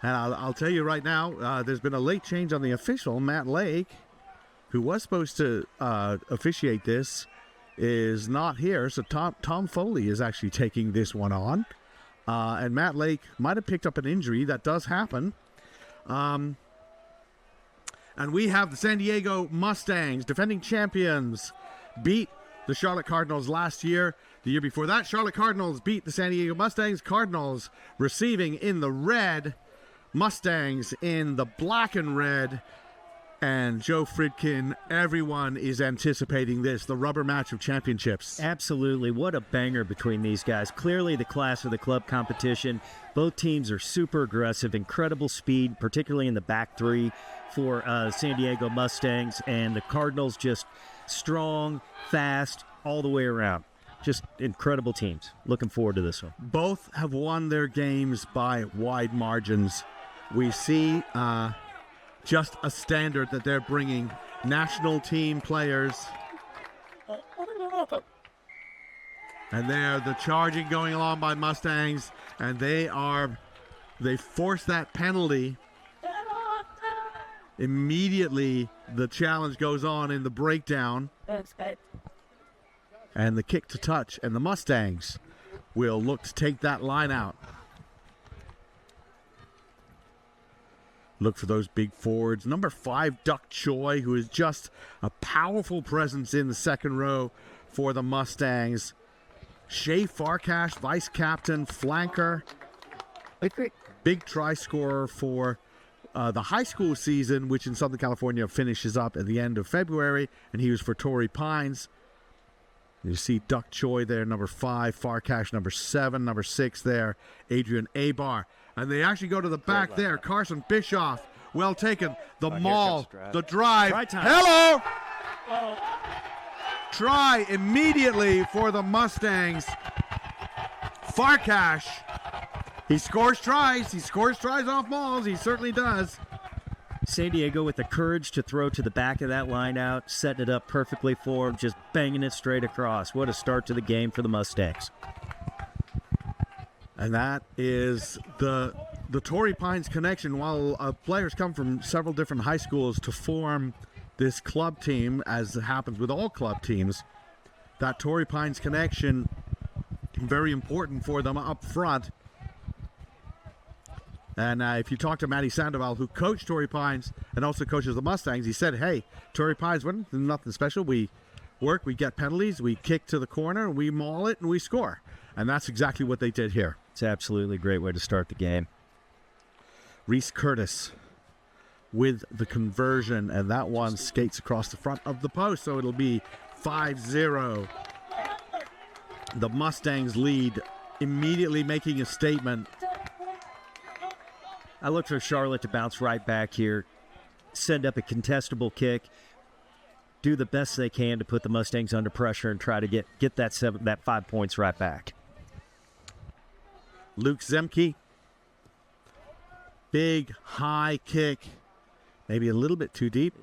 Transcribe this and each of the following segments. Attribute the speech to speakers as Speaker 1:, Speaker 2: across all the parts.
Speaker 1: And I'll tell you right now, there's been a late change on the official. Matt Lake, who was supposed to officiate this, is not here. So Tom Foley is actually taking this one on. And Matt Lake might have picked up an injury. That does happen. And we have the San Diego Mustangs, defending champions, beat the Charlotte Cardinals last year. The year before that, Charlotte Cardinals beat the San Diego Mustangs. Cardinals receiving in the red, Mustangs in the black and red. And Joe Fridkin, everyone is anticipating this, the rubber match of championships.
Speaker 2: Absolutely. What a banger between these guys. Clearly the class of the club competition. Both teams are super aggressive, incredible speed, particularly in the back three for San Diego Mustangs. And the Cardinals just strong, fast, all the way around. Just incredible teams. Looking forward to this one.
Speaker 1: Both have won their games by wide margins. We see just a standard that they're bringing. National team players. And there, the charging going along by Mustangs. And they force that penalty. Immediately, the challenge goes on in the breakdown. And the kick to touch. And the Mustangs will look to take that line out. Look for those big forwards. Number 5, Duck Choi, who is just a powerful presence in the second row for the Mustangs. Shea Farkash, vice captain, flanker. Big try scorer for the high school season, which in Southern California finishes up at the end of February. And he was for Torrey Pines. You see Duck Choi there, number 5, Farkash, number 7, number 6 there, Adrian Abar. And they actually go to the back there. Carson Bischoff, well taken. The maul, the drive. Hello! Try immediately for the Mustangs. Farkash, he scores tries. He scores tries off mauls. He certainly does.
Speaker 2: San Diego with the courage to throw to the back of that line out, setting it up perfectly for him, just banging it straight across. What a start to the game for the Mustangs.
Speaker 1: And that is the Torrey Pines connection. While players come from several different high schools to form this club team, as it happens with all club teams, that Torrey Pines connection, very important for them up front. And if you talk to Matty Sandoval, who coached Torrey Pines and also coaches the Mustangs, he said, hey, Torrey Pines, nothing special. We work, we get penalties, we kick to the corner, we maul it, and we score. And that's exactly what they did here.
Speaker 2: It's absolutely a great way to start the game.
Speaker 1: Reese Curtis with the conversion, and that one skates across the front of the post, so it'll be 5-0. The Mustangs lead, immediately making a statement.
Speaker 2: I look for Charlotte to bounce right back here, send up a contestable kick, do the best they can to put the Mustangs under pressure and try to get that 5 points right back.
Speaker 1: Luke Zemke, big high kick, maybe a little bit too deep.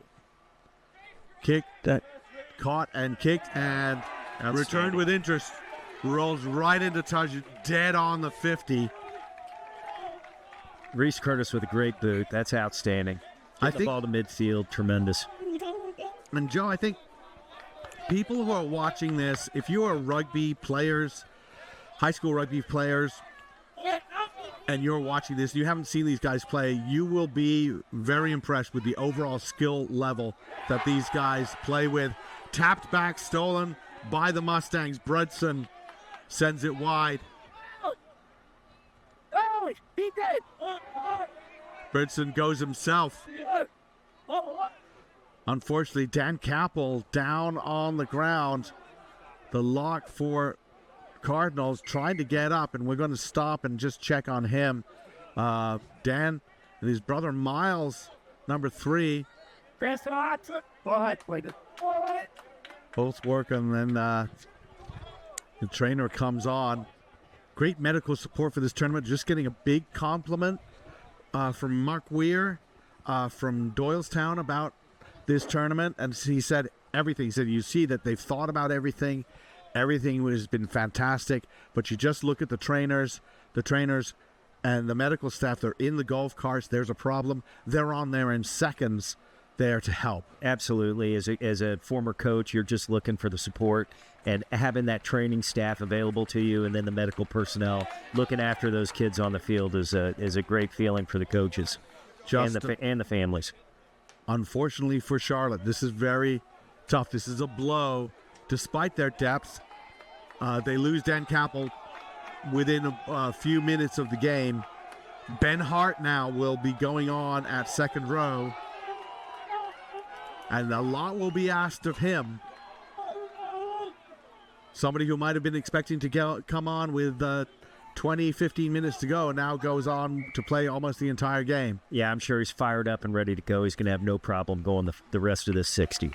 Speaker 1: Kick that caught and kicked and returned with interest. Rolls right into touch, dead on the 50.
Speaker 2: Reese Curtis with a great boot. That's outstanding. I think the ball to midfield, tremendous.
Speaker 1: And Joe, I think people who are watching this, if you are rugby players, high school rugby players, and you're watching this, you haven't seen these guys play, you will be very impressed with the overall skill level that these guys play with. Tapped back, stolen by the Mustangs. Brudson sends it wide. Brudson goes himself. Unfortunately, Dan Capel down on the ground. The lock for Cardinals trying to get up, and we're going to stop and just check on him. Dan and his brother Miles, number 3. Both work, and then the trainer comes on. Great medical support for this tournament. Just getting a big compliment from Mark Weir from Doylestown about this tournament, and he said everything. He said, you see that they've thought about everything. Everything has been fantastic, but you just look at the trainers. The trainers and the medical staff, they're in the golf carts. There's a problem. They're on there in seconds there to help.
Speaker 2: Absolutely. As a former coach, you're just looking for the support, and having that training staff available to you, and then the medical personnel looking after those kids on the field is a great feeling for the coaches and the families.
Speaker 1: Unfortunately for Charlotte, this is very tough. This is a blow. Despite their depth, they lose Dan Capel within a few minutes of the game. Ben Hart now will be going on at second row, and a lot will be asked of him. Somebody who might have been expecting to come on with 20, 15 minutes to go now goes on to play almost the entire game.
Speaker 2: Yeah, I'm sure he's fired up and ready to go. He's going to have no problem going the rest of this 60.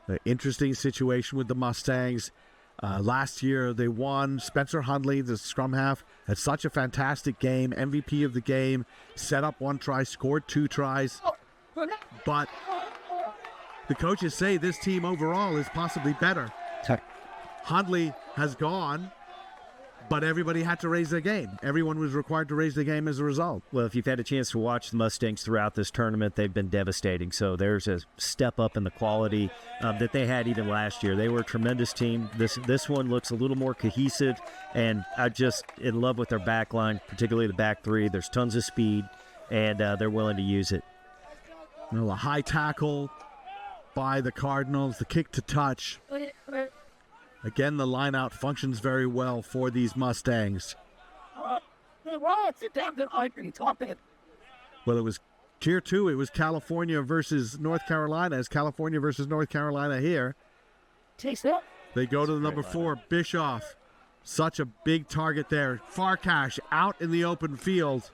Speaker 1: An interesting situation with the Mustangs. Last year they won. Spencer Hundley, the scrum half, had such a fantastic game. MVP of the game, set up 1 try, scored 2 tries. But the coaches say this team overall is possibly better. Hundley has gone, but everybody had to raise their game. Everyone was required to raise their game as a result.
Speaker 2: Well, if you've had a chance to watch the Mustangs throughout this tournament, they've been devastating. So there's a step up in the quality that they had even last year. They were a tremendous team. This one looks a little more cohesive, and I'm just in love with their back line, particularly the back three. There's tons of speed, and they're willing to use it.
Speaker 1: Well, a high tackle by the Cardinals, the kick to touch. Again, the line-out functions very well for these Mustangs.
Speaker 3: Well, it
Speaker 1: was Tier 2. It was California versus North Carolina. It's California versus North Carolina here. They go to the number 4, Bischoff. Such a big target there. Farkash out in the open field.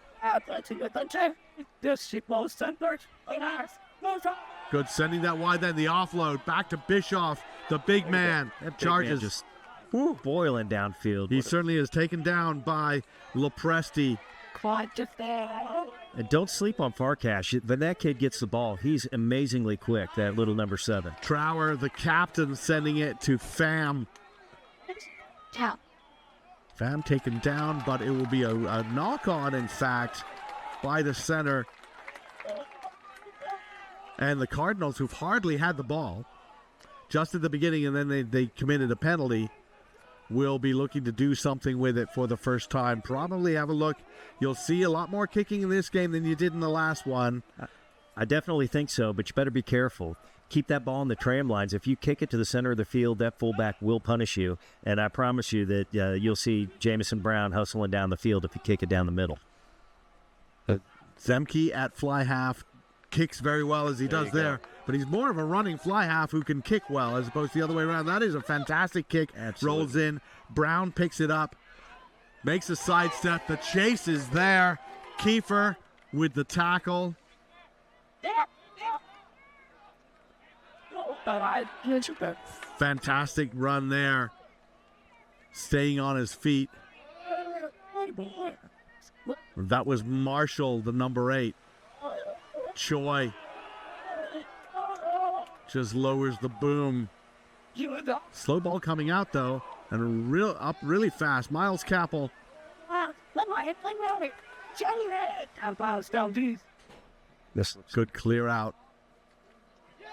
Speaker 1: Good, sending that wide then. The offload back to Bischoff, the big man.
Speaker 2: That
Speaker 1: charges.
Speaker 2: man just boiling downfield.
Speaker 1: He certainly is taken down by Lopresti.
Speaker 2: And don't sleep on Farkash. When that kid gets the ball, he's amazingly quick, that little number 7.
Speaker 1: Trower, the captain, sending it to Pham. Pham taken down, but it will be a knock-on, in fact, by the center. And the Cardinals, who've hardly had the ball, just at the beginning, and then they committed a penalty, will be looking to do something with it for the first time. Probably have a look. You'll see a lot more kicking in this game than you did in the last one.
Speaker 2: I definitely think so, but you better be careful. Keep that ball in the tram lines. If you kick it to the center of the field, that fullback will punish you. And I promise you that you'll see Jamison Brown hustling down the field if you kick it down the middle.
Speaker 1: Zemke at fly half kicks very well as he does there, but he's more of a running fly half who can kick well as opposed to the other way around. That is a fantastic kick.
Speaker 2: Absolutely.
Speaker 1: Rolls in. Brown picks it up, makes a sidestep. The chase is there. Kiefer with the tackle. Fantastic run there. Staying on his feet. That was Marshall, the number 8. Choi just lowers the boom. Slow ball coming out though, and up really fast. Miles Capel.
Speaker 2: This
Speaker 1: Good clear out.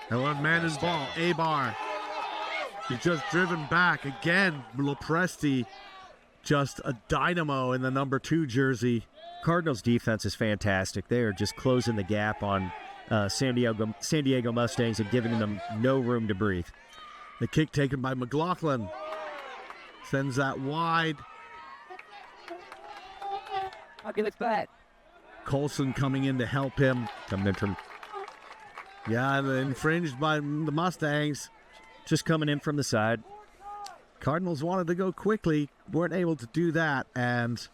Speaker 1: And one man is ball. A-bar. He's just driven back again. Lopresti, just a dynamo in the number 2 jersey.
Speaker 2: Cardinals defense is fantastic. They are just closing the gap on San Diego Mustangs and giving them no room to breathe.
Speaker 1: The kick taken by McLaughlin. Sends that wide.
Speaker 3: I'll give it back.
Speaker 1: Colson coming in to help him.
Speaker 2: Coming in from
Speaker 1: Yeah, infringed by the Mustangs.
Speaker 2: just coming in from the side.
Speaker 1: Cardinals wanted to go quickly, weren't able to do that, and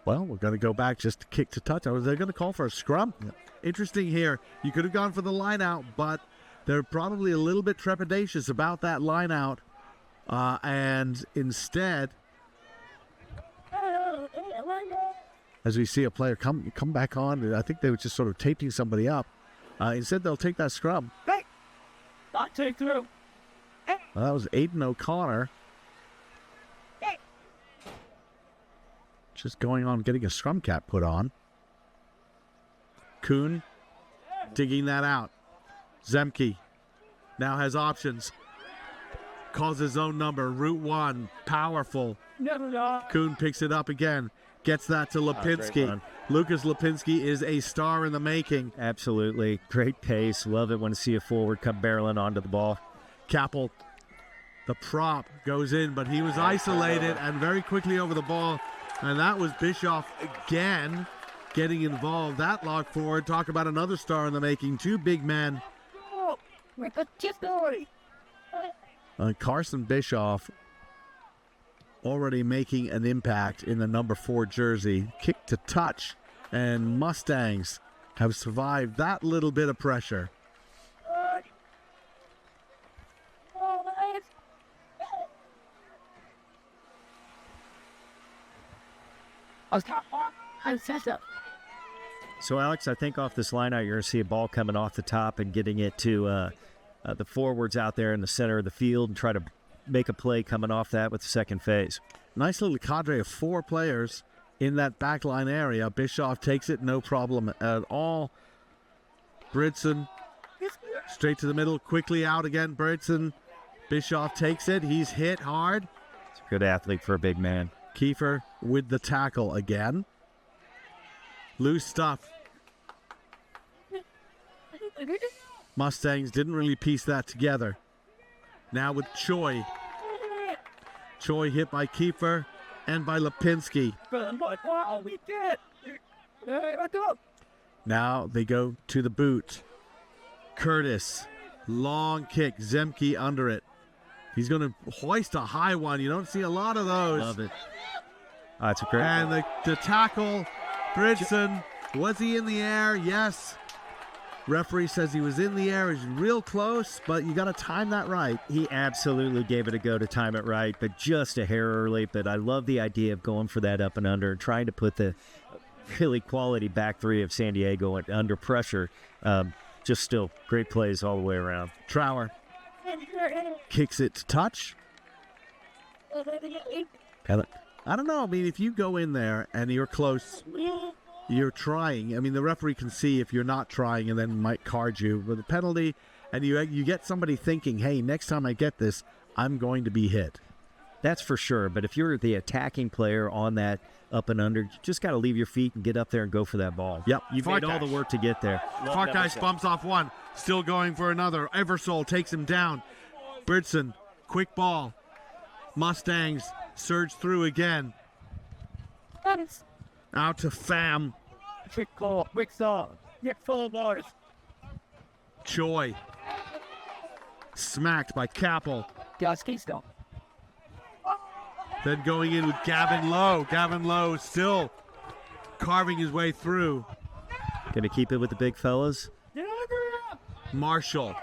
Speaker 1: well, we're going to go back just to kick to touch. They're going to call for a scrum. Yeah. Interesting here. You could have gone for the line out, but they're probably a little bit trepidatious about that line out, and instead, as we see a player come back on, I think they were just sort of taping somebody up. Instead, they'll take that scrum.
Speaker 3: Hey! Not take through.
Speaker 1: Well, that was Aiden O'Connor.
Speaker 3: Hey!
Speaker 1: Just going on getting a scrum cap put on. Kuhn digging that out. Zemke now has options. Calls his own number. Route 1. Powerful.
Speaker 3: No.
Speaker 1: Kuhn picks it up again. Gets that to Lipinski.
Speaker 2: run.
Speaker 1: Lucas Lipinski is a star in the making.
Speaker 2: Absolutely. Great pace. Love it when you see a forward come barreling onto the ball.
Speaker 1: Capel, the prop, goes in, but he was isolated and very quickly over the ball. And that was Bischoff again getting involved. That lock forward. Talk about another star in the making. Two big men.
Speaker 3: Oh, we're the story.
Speaker 1: Carson Bischoff already making an impact in the number 4 jersey. Kick to touch, and Mustangs have survived that little bit of pressure.
Speaker 2: So, Alex, I think off this line out, you're going to see a ball coming off the top and getting it to the forwards out there in the center of the field and try to make a play coming off that with the second phase.
Speaker 1: Nice little cadre of 4 players in that backline area. Bischoff takes it, no problem at all. Bridson straight to the middle, quickly out again. Bridson. Bischoff takes it. He's hit hard.
Speaker 2: It's a good athlete for a big man.
Speaker 1: Kiefer with the tackle again. Loose stuff. Mustangs didn't really piece that together. Now with Choi. Choi hit by Kiefer and by Lipinski.
Speaker 3: Wow, we did. Let's go.
Speaker 1: Now they go to the boot. Curtis. Long kick. Zemke under it. He's going to hoist a high one. You don't see a lot of those.
Speaker 2: Love it. That's a great
Speaker 1: And
Speaker 2: one.
Speaker 1: the tackle. Bridson. Was he in the air? Yes. Referee says he was in the air. He's real close, but you got to time that right.
Speaker 2: He absolutely gave it a go to time it right, but just a hair early. But I love the idea of going for that up and under and trying to put the really quality back three of San Diego under pressure. Just still great plays all the way around.
Speaker 1: Trower kicks it to touch. I don't know. I mean, if you go in there and you're close, you're trying. I mean, the referee can see if you're not trying and then might card you with a penalty. And you get somebody thinking, hey, next time I get this, I'm going to be hit.
Speaker 2: That's for sure. But if you're the attacking player on that up and under, you just got to leave your feet and get up there and go for that ball.
Speaker 1: Yep.
Speaker 2: You've made all the work to get there.
Speaker 1: Farkas bumps off one. Still going for another. Eversole takes him down. Bridson, quick ball. Mustangs surge through again. Out to Pham.
Speaker 3: Quick call, quick saw. Get full bars.
Speaker 1: Choi. Smacked by Capel.
Speaker 3: Gas Keystone.
Speaker 1: Then going in with Gavin Lowe. Gavin Lowe still carving his way through.
Speaker 2: Going to keep it with the big fellas.
Speaker 1: Marshall.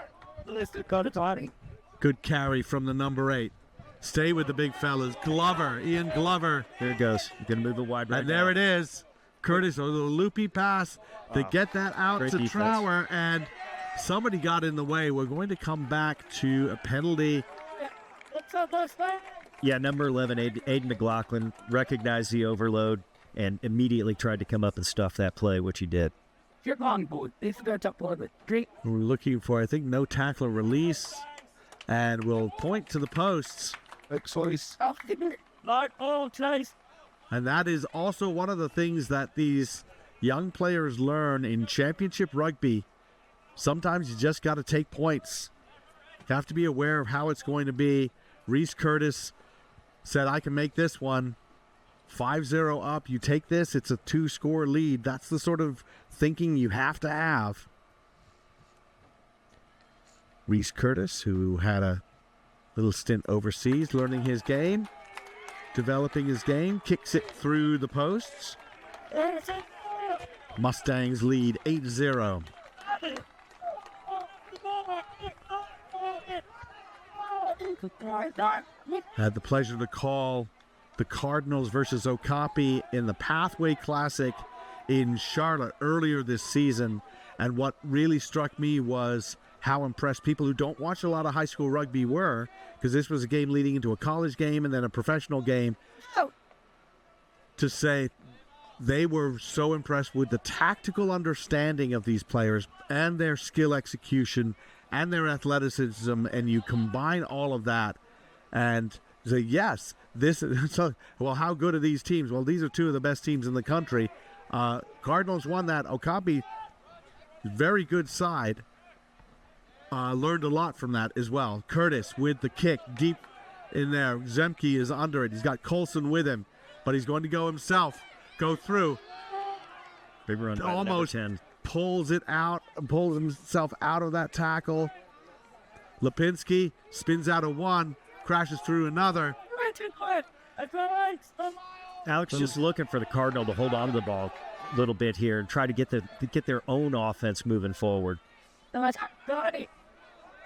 Speaker 3: Listen, got it on.
Speaker 1: Good carry from the number 8. Stay with the big fellas. Glover. Ian Glover.
Speaker 2: Here it goes. You're going to move it wide right
Speaker 1: And there
Speaker 2: now.
Speaker 1: it is. Curtis, a little loopy pass to get that out
Speaker 2: Great
Speaker 1: to
Speaker 2: defense.
Speaker 1: Trower. And somebody got in the way. We're going to come back to a penalty.
Speaker 3: What's up, this thing?
Speaker 2: Yeah, number 11, Aiden McLaughlin, recognized the overload and immediately tried to come up and stuff that play, which he did.
Speaker 3: You're on board. This is going to talk about it.
Speaker 1: We're looking for, I think, no tackler release. And we'll point to the posts.
Speaker 3: Excellent. Oh, nice.
Speaker 1: And that is also one of the things that these young players learn in championship rugby. Sometimes you just got to take points. You have to be aware of how it's going to be. Reese Curtis said, I can make this one. 5-0 up. You take this, it's a 2-score lead. That's the sort of thinking you have to have. Reese Curtis, who had a little stint overseas learning his game, developing his game, kicks it through the posts. Mustangs lead 8-0. Had the pleasure to call the Cardinals versus Okapi in the Pathway Classic in Charlotte earlier this season. And what really struck me was how impressed people who don't watch a lot of high school rugby were, because this was a game leading into a college game and then a professional game, to say they were so impressed with the tactical understanding of these players and their skill execution and their athleticism, and you combine all of that and say, yes, this is, so, well, how good are these teams? Well, these are two of the best teams in the country. Cardinals won that. Okapi, very good side, learned a lot from that as well. Curtis with the kick deep in there. Zemke is under it. He's got Colson with him, but he's going to go himself, go through.
Speaker 2: Big run by
Speaker 1: almost
Speaker 2: number 10.
Speaker 1: Pulls it out, pulls himself out of that tackle. Lipinski spins out of one, crashes through another.
Speaker 2: Alex just looking for the Cardinal to hold on to the ball a little bit here and try to get their own offense moving forward.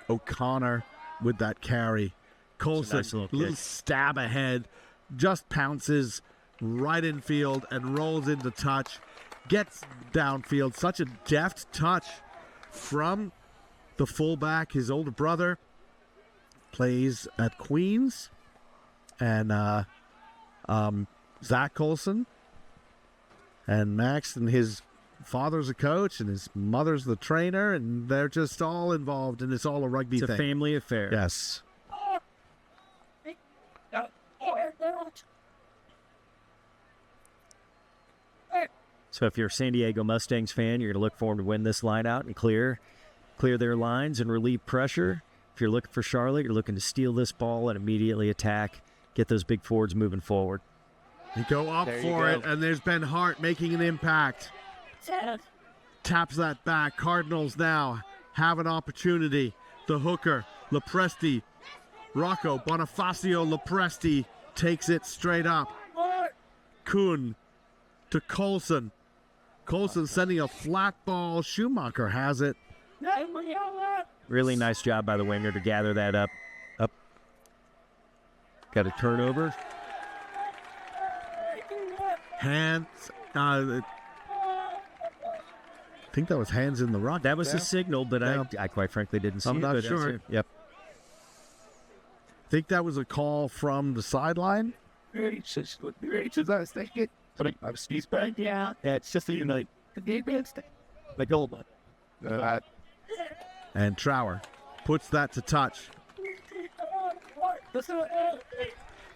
Speaker 1: O'Connor with that carry. Colson,
Speaker 2: Nice little
Speaker 1: little
Speaker 2: kick.
Speaker 1: stab ahead, just pounces right in field and rolls into touch. Gets downfield. Such a deft touch from the fullback. His older brother plays at Queens. And Zach Colson. And Max and his father's a coach and his mother's the trainer. And they're just all involved, and it's all a rugby
Speaker 2: It's
Speaker 1: thing.
Speaker 2: a family affair.
Speaker 1: Yes.
Speaker 2: So if you're a San Diego Mustangs fan, you're going to look for them to win this line out and clear their lines and relieve pressure. If you're looking for Charlotte, you're looking to steal this ball and immediately attack, get those big forwards moving forward.
Speaker 1: They go up for it, and there's Ben Hart making an impact. Taps that back. Cardinals now have an opportunity. The hooker, Lepresti, Rocco, Bonifacio Lepresti takes it straight up. Kuhn to Colson. Colson sending a flat ball. Schumacher has it.
Speaker 2: Really nice job by the winger to gather that up. Got a turnover.
Speaker 1: Hands. I think that was hands in the rock.
Speaker 2: That was the signal, but
Speaker 1: Yeah.
Speaker 2: I quite frankly didn't see
Speaker 1: I'm
Speaker 2: it.
Speaker 1: not
Speaker 2: but that's
Speaker 1: sure.
Speaker 2: it. Yep.
Speaker 1: I think that was a call from the sideline.
Speaker 3: It's just what I was thinking. But I was speech back. Yeah. It's just you know, the game instinct. Like old one.
Speaker 1: And Trower puts that to touch.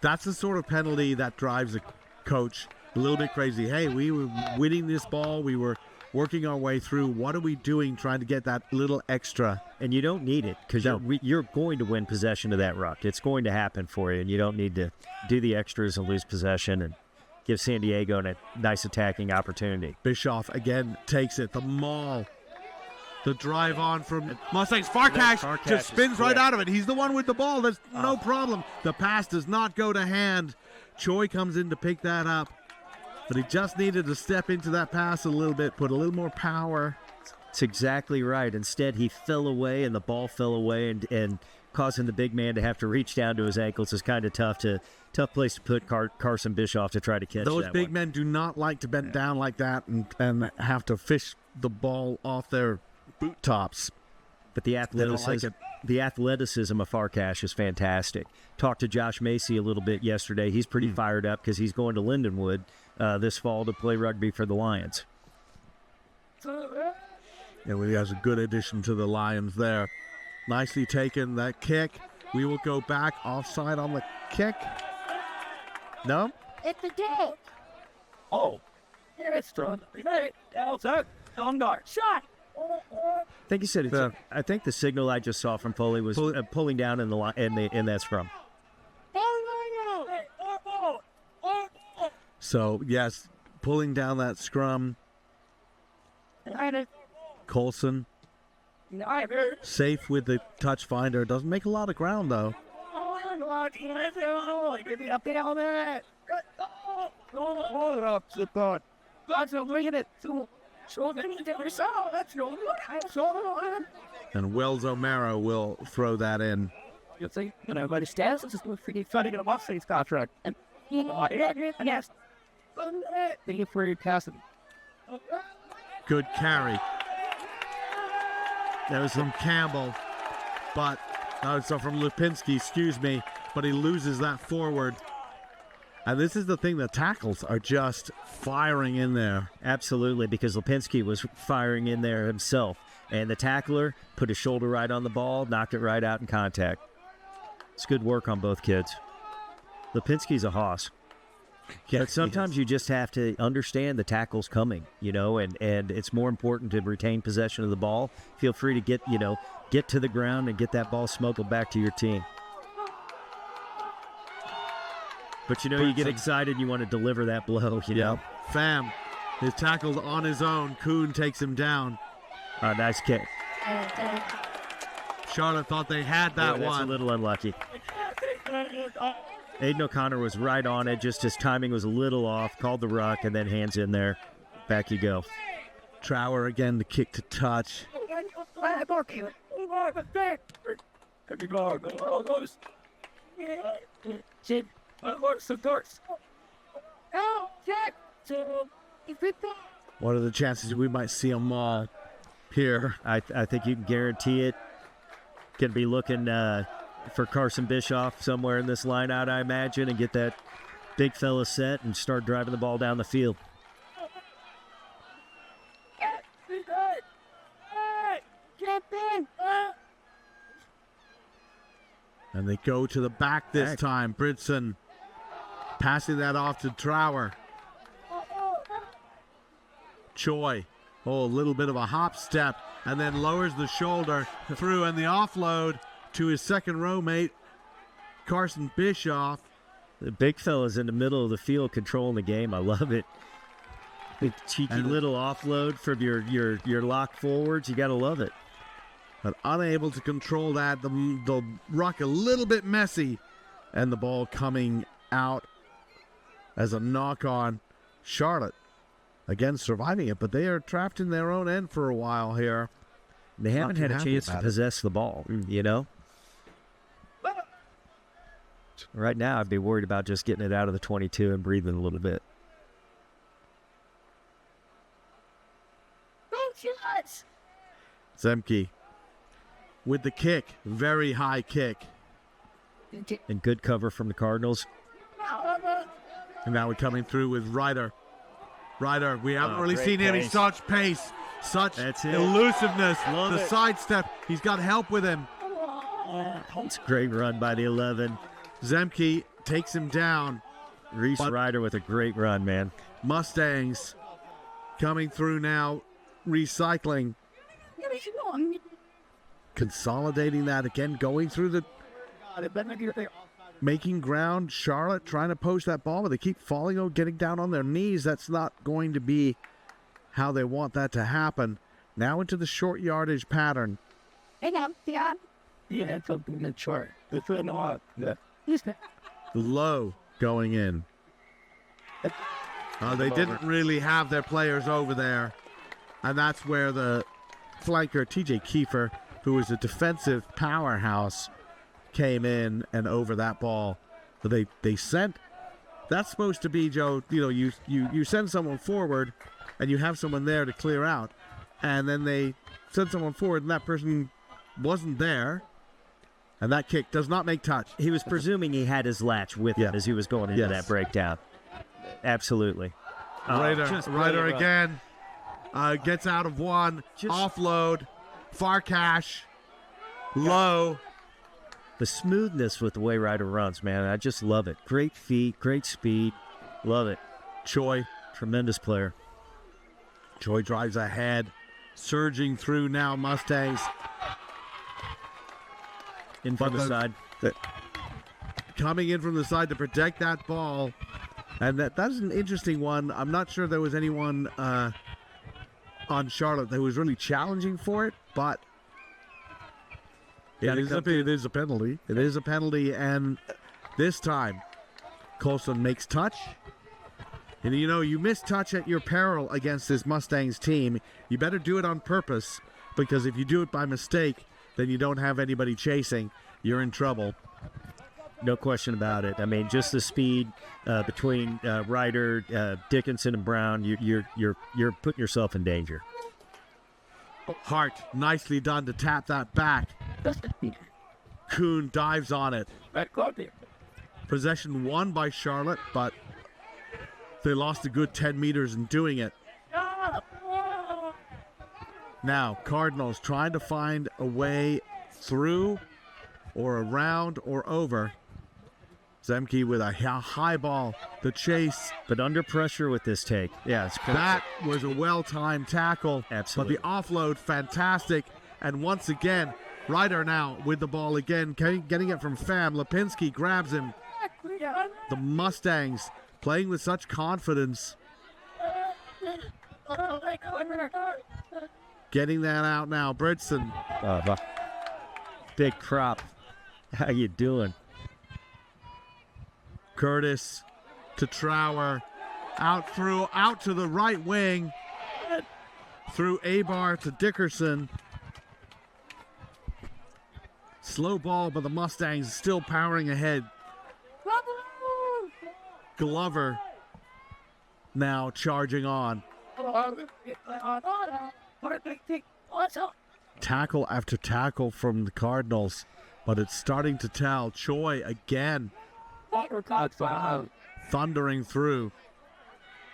Speaker 1: That's the sort of penalty that drives a coach a little bit crazy. Hey, we were winning this ball. We were working our way through. What are we doing trying to get that little extra?
Speaker 2: And you don't need it because you're going to win possession of that ruck. It's going to happen for you, and you don't need to do the extras and lose possession and give San Diego a nice attacking opportunity.
Speaker 1: Bischoff again takes it. The maul. The drive on from Mustangs. Farkash just spins right out of it. He's the one with the ball. There's no problem. The pass does not go to hand. Choi comes in to pick that up. But he just needed to step into that pass a little bit, put a little more power.
Speaker 2: It's exactly right. Instead, he fell away, and the ball fell away, and causing the big man to have to reach down to his ankles is kind of tough place to put Carson Bischoff to try to catch
Speaker 1: Those
Speaker 2: that
Speaker 1: big
Speaker 2: one.
Speaker 1: men do not like to bend down like that and have to fish the ball off their boot tops.
Speaker 2: But the
Speaker 1: don't like
Speaker 2: athleticism, the athleticism of Farkash is fantastic. Talked to Josh Macy a little bit yesterday. He's pretty fired up because he's going to Lindenwood this fall to play rugby for the Lions.
Speaker 1: Yeah, well, he has a good addition to the Lions there. Nicely taken, that kick. We will go back offside on the kick. No?
Speaker 3: It's a goal. Oh. Yeah, it's strong. Outside. On guard. Shot.
Speaker 2: I think he said it's. I think the signal I just saw from Foley was pulling down in that scrum.
Speaker 1: So, yes, pulling down that scrum. Colson, safe with the touch finder. Doesn't make a lot of ground, though. And Wells O'Mara will throw that in.
Speaker 3: You see, you know, but his status is pretty funny in a Mustangs contract. And yes, thank you for your passing.
Speaker 1: Good carry. That was from Campbell, but so from Lipinski, excuse me, but he loses that forward. And this is the thing, the tackles are just firing in there.
Speaker 2: Absolutely, because Lipinski was firing in there himself. And the tackler put his shoulder right on the ball, knocked it right out in contact. It's good work on both kids. Lipinski's a hoss.
Speaker 1: Yeah,
Speaker 2: but sometimes you just have to understand the tackle's coming, and it's more important to retain possession of the ball. Feel free to get to the ground and get that ball smuggled back to your team. But you get excited, you want to deliver that blow, know.
Speaker 1: Pham is tackled on his own. Kuhn takes him down.
Speaker 2: Nice kick.
Speaker 1: Charlotte thought they had that
Speaker 2: that's
Speaker 1: one.
Speaker 2: A little unlucky. Aiden O'Connor was right on it, just his timing was a little off, called the ruck, and then hands in there. Back you go.
Speaker 1: Trower again, the kick to touch. What are the chances we might see them all here?
Speaker 2: I think you can guarantee it. Going to be looking for Carson Bischoff somewhere in this line out, I imagine, and get that big fella set and start driving the ball down the field.
Speaker 1: And they go to the back this time. Britson passing that off to Trower. Choi, a little bit of a hop step, and then lowers the shoulder through, and the offload to his second row mate, Carson Bischoff.
Speaker 2: The big fella's in the middle of the field controlling the game. I love it. The cheeky little offload from your lock forwards. You got to love it.
Speaker 1: But unable to control that, the ruck a little bit messy, and the ball coming out as a knock-on. Charlotte, again, surviving it, but they are trapped in their own end for a while here.
Speaker 2: They haven't had a chance to possess the ball, Right now, I'd be worried about just getting it out of the 22 and breathing a little bit.
Speaker 1: Zemke with the kick, very high kick.
Speaker 2: And good cover from the Cardinals.
Speaker 1: And now we're coming through with Ryder. Ryder, we haven't really seen him. He's such pace, such elusiveness. The sidestep, he's got help with him.
Speaker 2: It's a great run by the 11.
Speaker 1: Zemke takes him down.
Speaker 2: Reese Ryder with a great run, man.
Speaker 1: Mustangs coming through now, recycling. Consolidating that again, going through the... Making ground. Charlotte trying to post that ball, but they keep falling, getting down on their knees. That's not going to be how they want that to happen. Now into the short yardage pattern. Low going in. They didn't really have their players over there. And that's where the flanker, TJ Kiefer, who is a defensive powerhouse, came in and over that ball. So they sent... That's supposed to be, Joe, you send someone forward and you have someone there to clear out. And then they send someone forward and that person wasn't there. And that kick does not make touch.
Speaker 2: He was presuming he had his latch with him as he was going into that breakdown. Absolutely.
Speaker 1: Ryder again. Gets out of one. Offload. Farkash. Low.
Speaker 2: The smoothness with the way Ryder runs, man. I just love it. Great feet, great speed. Love it.
Speaker 1: Choi.
Speaker 2: Tremendous player.
Speaker 1: Choi drives ahead. Surging through now, Mustangs.
Speaker 2: In from the side.
Speaker 1: Coming in from the side to protect that ball. And that's an interesting one. I'm not sure there was anyone on Charlotte that was really challenging for it, but it is a penalty. It is a penalty, and this time, Colson makes touch. And you miss touch at your peril against this Mustangs team. You better do it on purpose, because if you do it by mistake, then you don't have anybody chasing. You're in trouble.
Speaker 2: No question about it. I mean, just the speed between Ryder, Dickinson, and Brown. You're putting yourself in danger.
Speaker 1: Hart, nicely done to tap that back. Kuhn dives on it. Possession won by Charlotte, but they lost a good 10 meters in doing it. Now, Cardinals trying to find a way through or around or over. Zemke with a high ball, the chase.
Speaker 2: But under pressure with this take. Yeah, it's perfect.
Speaker 1: That was a well-timed tackle.
Speaker 2: Absolutely.
Speaker 1: But the offload, fantastic. And once again, Ryder now with the ball again, getting it from Pham. Lipinski grabs him. The Mustangs playing with such confidence. Getting that out now. Bridson.
Speaker 2: Big crop. How you doing?
Speaker 1: Curtis to Trower. Out to the right wing. Through Abar to Dickerson. Slow ball, but the Mustangs still powering ahead. Glover now charging on. Tackle after tackle from the Cardinals, but it's starting to tell. Choi again. Thundering through.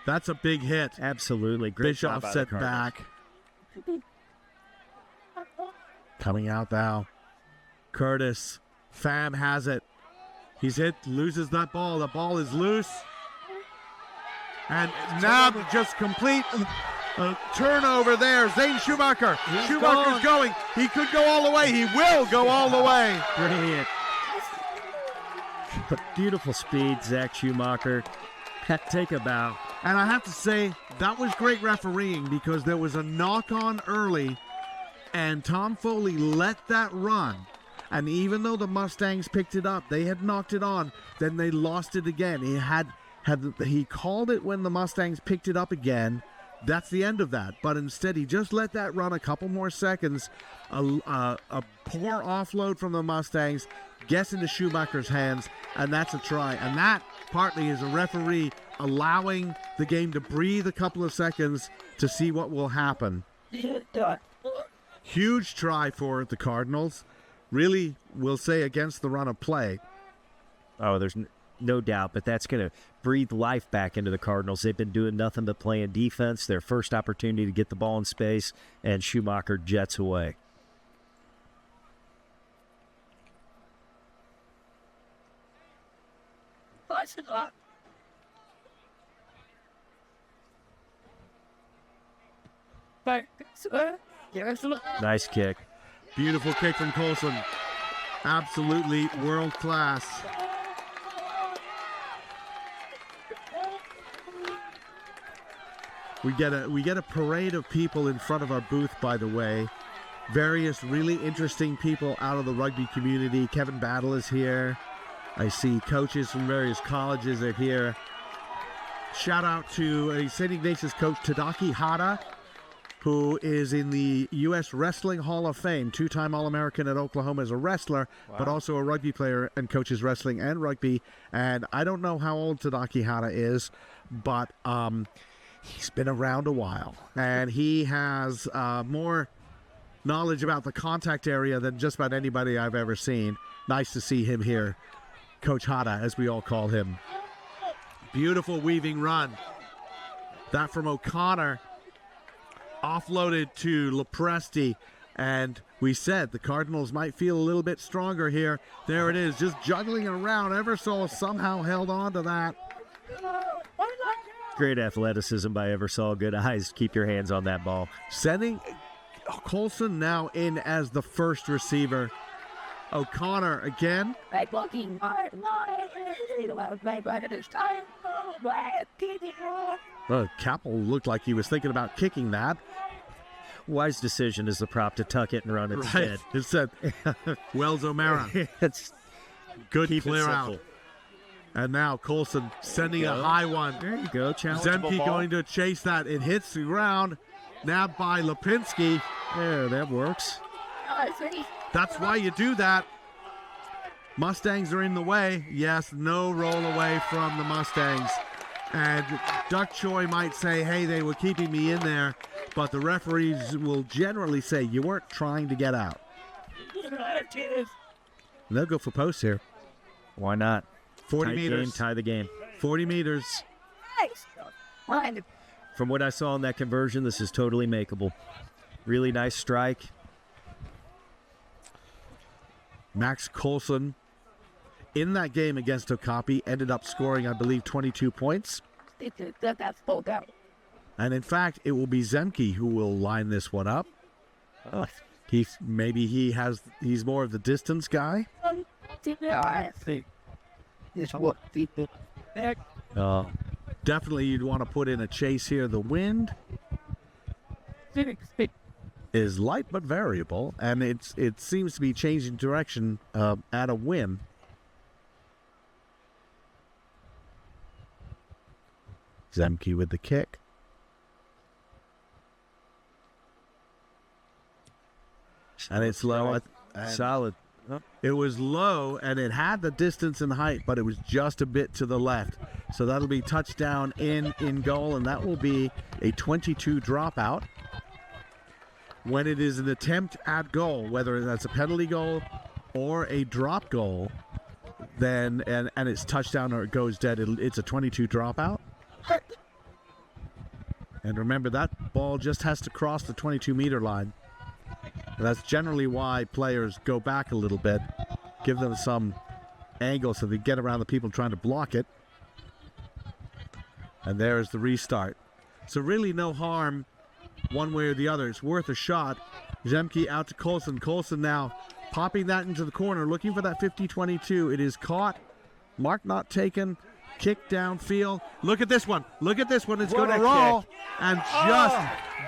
Speaker 1: That's a big hit.
Speaker 2: Absolutely. Great
Speaker 1: Bischoff set back. Coming out now. Curtis. Pham has it. He's hit, loses that ball. The ball is loose. And now just complete a turnover there. Zane Schumacher. Schumacher's going. He could go all the way. He will go all the way.
Speaker 2: Brilliant. Beautiful speed, Zach Schumacher. Take a bow.
Speaker 1: And I have to say, that was great refereeing because there was a knock-on early, and Tom Foley let that run. And even though the Mustangs picked it up, they had knocked it on, then they lost it again. He called it when the Mustangs picked it up again. That's the end of that. But instead, he just let that run a couple more seconds. A poor offload from the Mustangs gets into Schumacher's hands, and that's a try. And that partly is a referee allowing the game to breathe a couple of seconds to see what will happen. Huge try for the Cardinals. Really, we'll say, against the run of play.
Speaker 2: Oh, there's no doubt, but that's going to breathe life back into the Cardinals. They've been doing nothing but playing defense. Their first opportunity to get the ball in space, and Schumacher jets away. Nice kick.
Speaker 1: Beautiful kick from Colson. Absolutely world class. We get a parade of people in front of our booth, by the way. Various really interesting people out of the rugby community. Kevin Battle is here. I see coaches from various colleges are here. Shout out to St. Ignatius coach Tadaki Hara, who is in the U.S. Wrestling Hall of Fame, two-time All-American at Oklahoma as a wrestler, but also a rugby player and coaches wrestling and rugby. And I don't know how old Tadaki Hara is, but he's been around a while. And he has more knowledge about the contact area than just about anybody I've ever seen. Nice to see him here. Coach Hara, as we all call him. Beautiful weaving run. That from O'Connor. Offloaded to Lepresti, and we said the Cardinals might feel a little bit stronger here. There it is, just juggling around. Eversole somehow held on to that.
Speaker 2: Great athleticism by Eversole. Good eyes. Keep your hands on that ball.
Speaker 1: Sending Colson now in as the first receiver. O'Connor again. Capel looked like he was thinking about kicking that.
Speaker 2: Wise decision as the prop to tuck it and run instead.
Speaker 1: It said Wells O'Mara.
Speaker 2: It's
Speaker 1: good clear out. And now Colson sending a high one.
Speaker 2: There you go.
Speaker 1: Zemke going to chase that. It hits the ground. Nabbed by Lipinski.
Speaker 2: There, that works.
Speaker 1: That's why you do that. Mustangs are in the way. Yes, no roll away from the Mustangs. And Duck Choi might say, hey, they were keeping me in there. but the referees will generally say you weren't trying to get out. And they'll go for posts here.
Speaker 2: Why not?
Speaker 1: 40
Speaker 2: Tight
Speaker 1: meters.
Speaker 2: game, tie the game.
Speaker 1: 40 meters.
Speaker 2: From what I saw in that conversion, this is totally makeable. Really nice strike.
Speaker 1: Max Coulson, in that game against Okapi, ended up scoring, I believe, 22 points. And in fact, it will be Zemke who will line this one up. He's more of the distance guy. Definitely you'd want to put in a chase here. The wind is light but variable, and it seems to be changing direction at a whim. Zemke with the kick. And it's low.
Speaker 2: Solid.
Speaker 1: It was low, and it had the distance and height, but it was just a bit to the left. So that'll be touchdown in goal, and that will be a 22 dropout. When it is an attempt at goal, whether that's a penalty goal or a drop goal, then and it's touchdown or it goes dead, it's a 22 dropout. And remember, that ball just has to cross the 22-meter line. And that's generally why players go back a little bit, give them some angle so they get around the people trying to block it. And there's the restart. So really no harm one way or the other. It's worth a shot. Zemke out to Coulson. Coulson now popping that into the corner, looking for that 50-22. It is caught. Mark not taken. Kick downfield. Look at this one. Look at this one. It's going to roll. Kick. And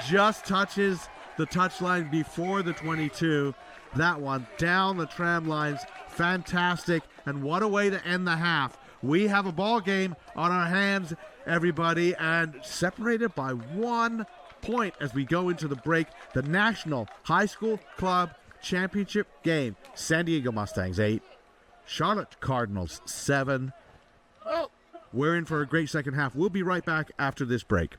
Speaker 1: just touches the touchline before the 22. That one down the tram lines. Fantastic. And what a way to end the half. We have a ball game on our hands, everybody, and separated by 1 point as we go into the break. The National High School Club Championship game. San Diego Mustangs 8. Charlotte Cardinals 7. We're in for a great second half. We'll be right back after this break.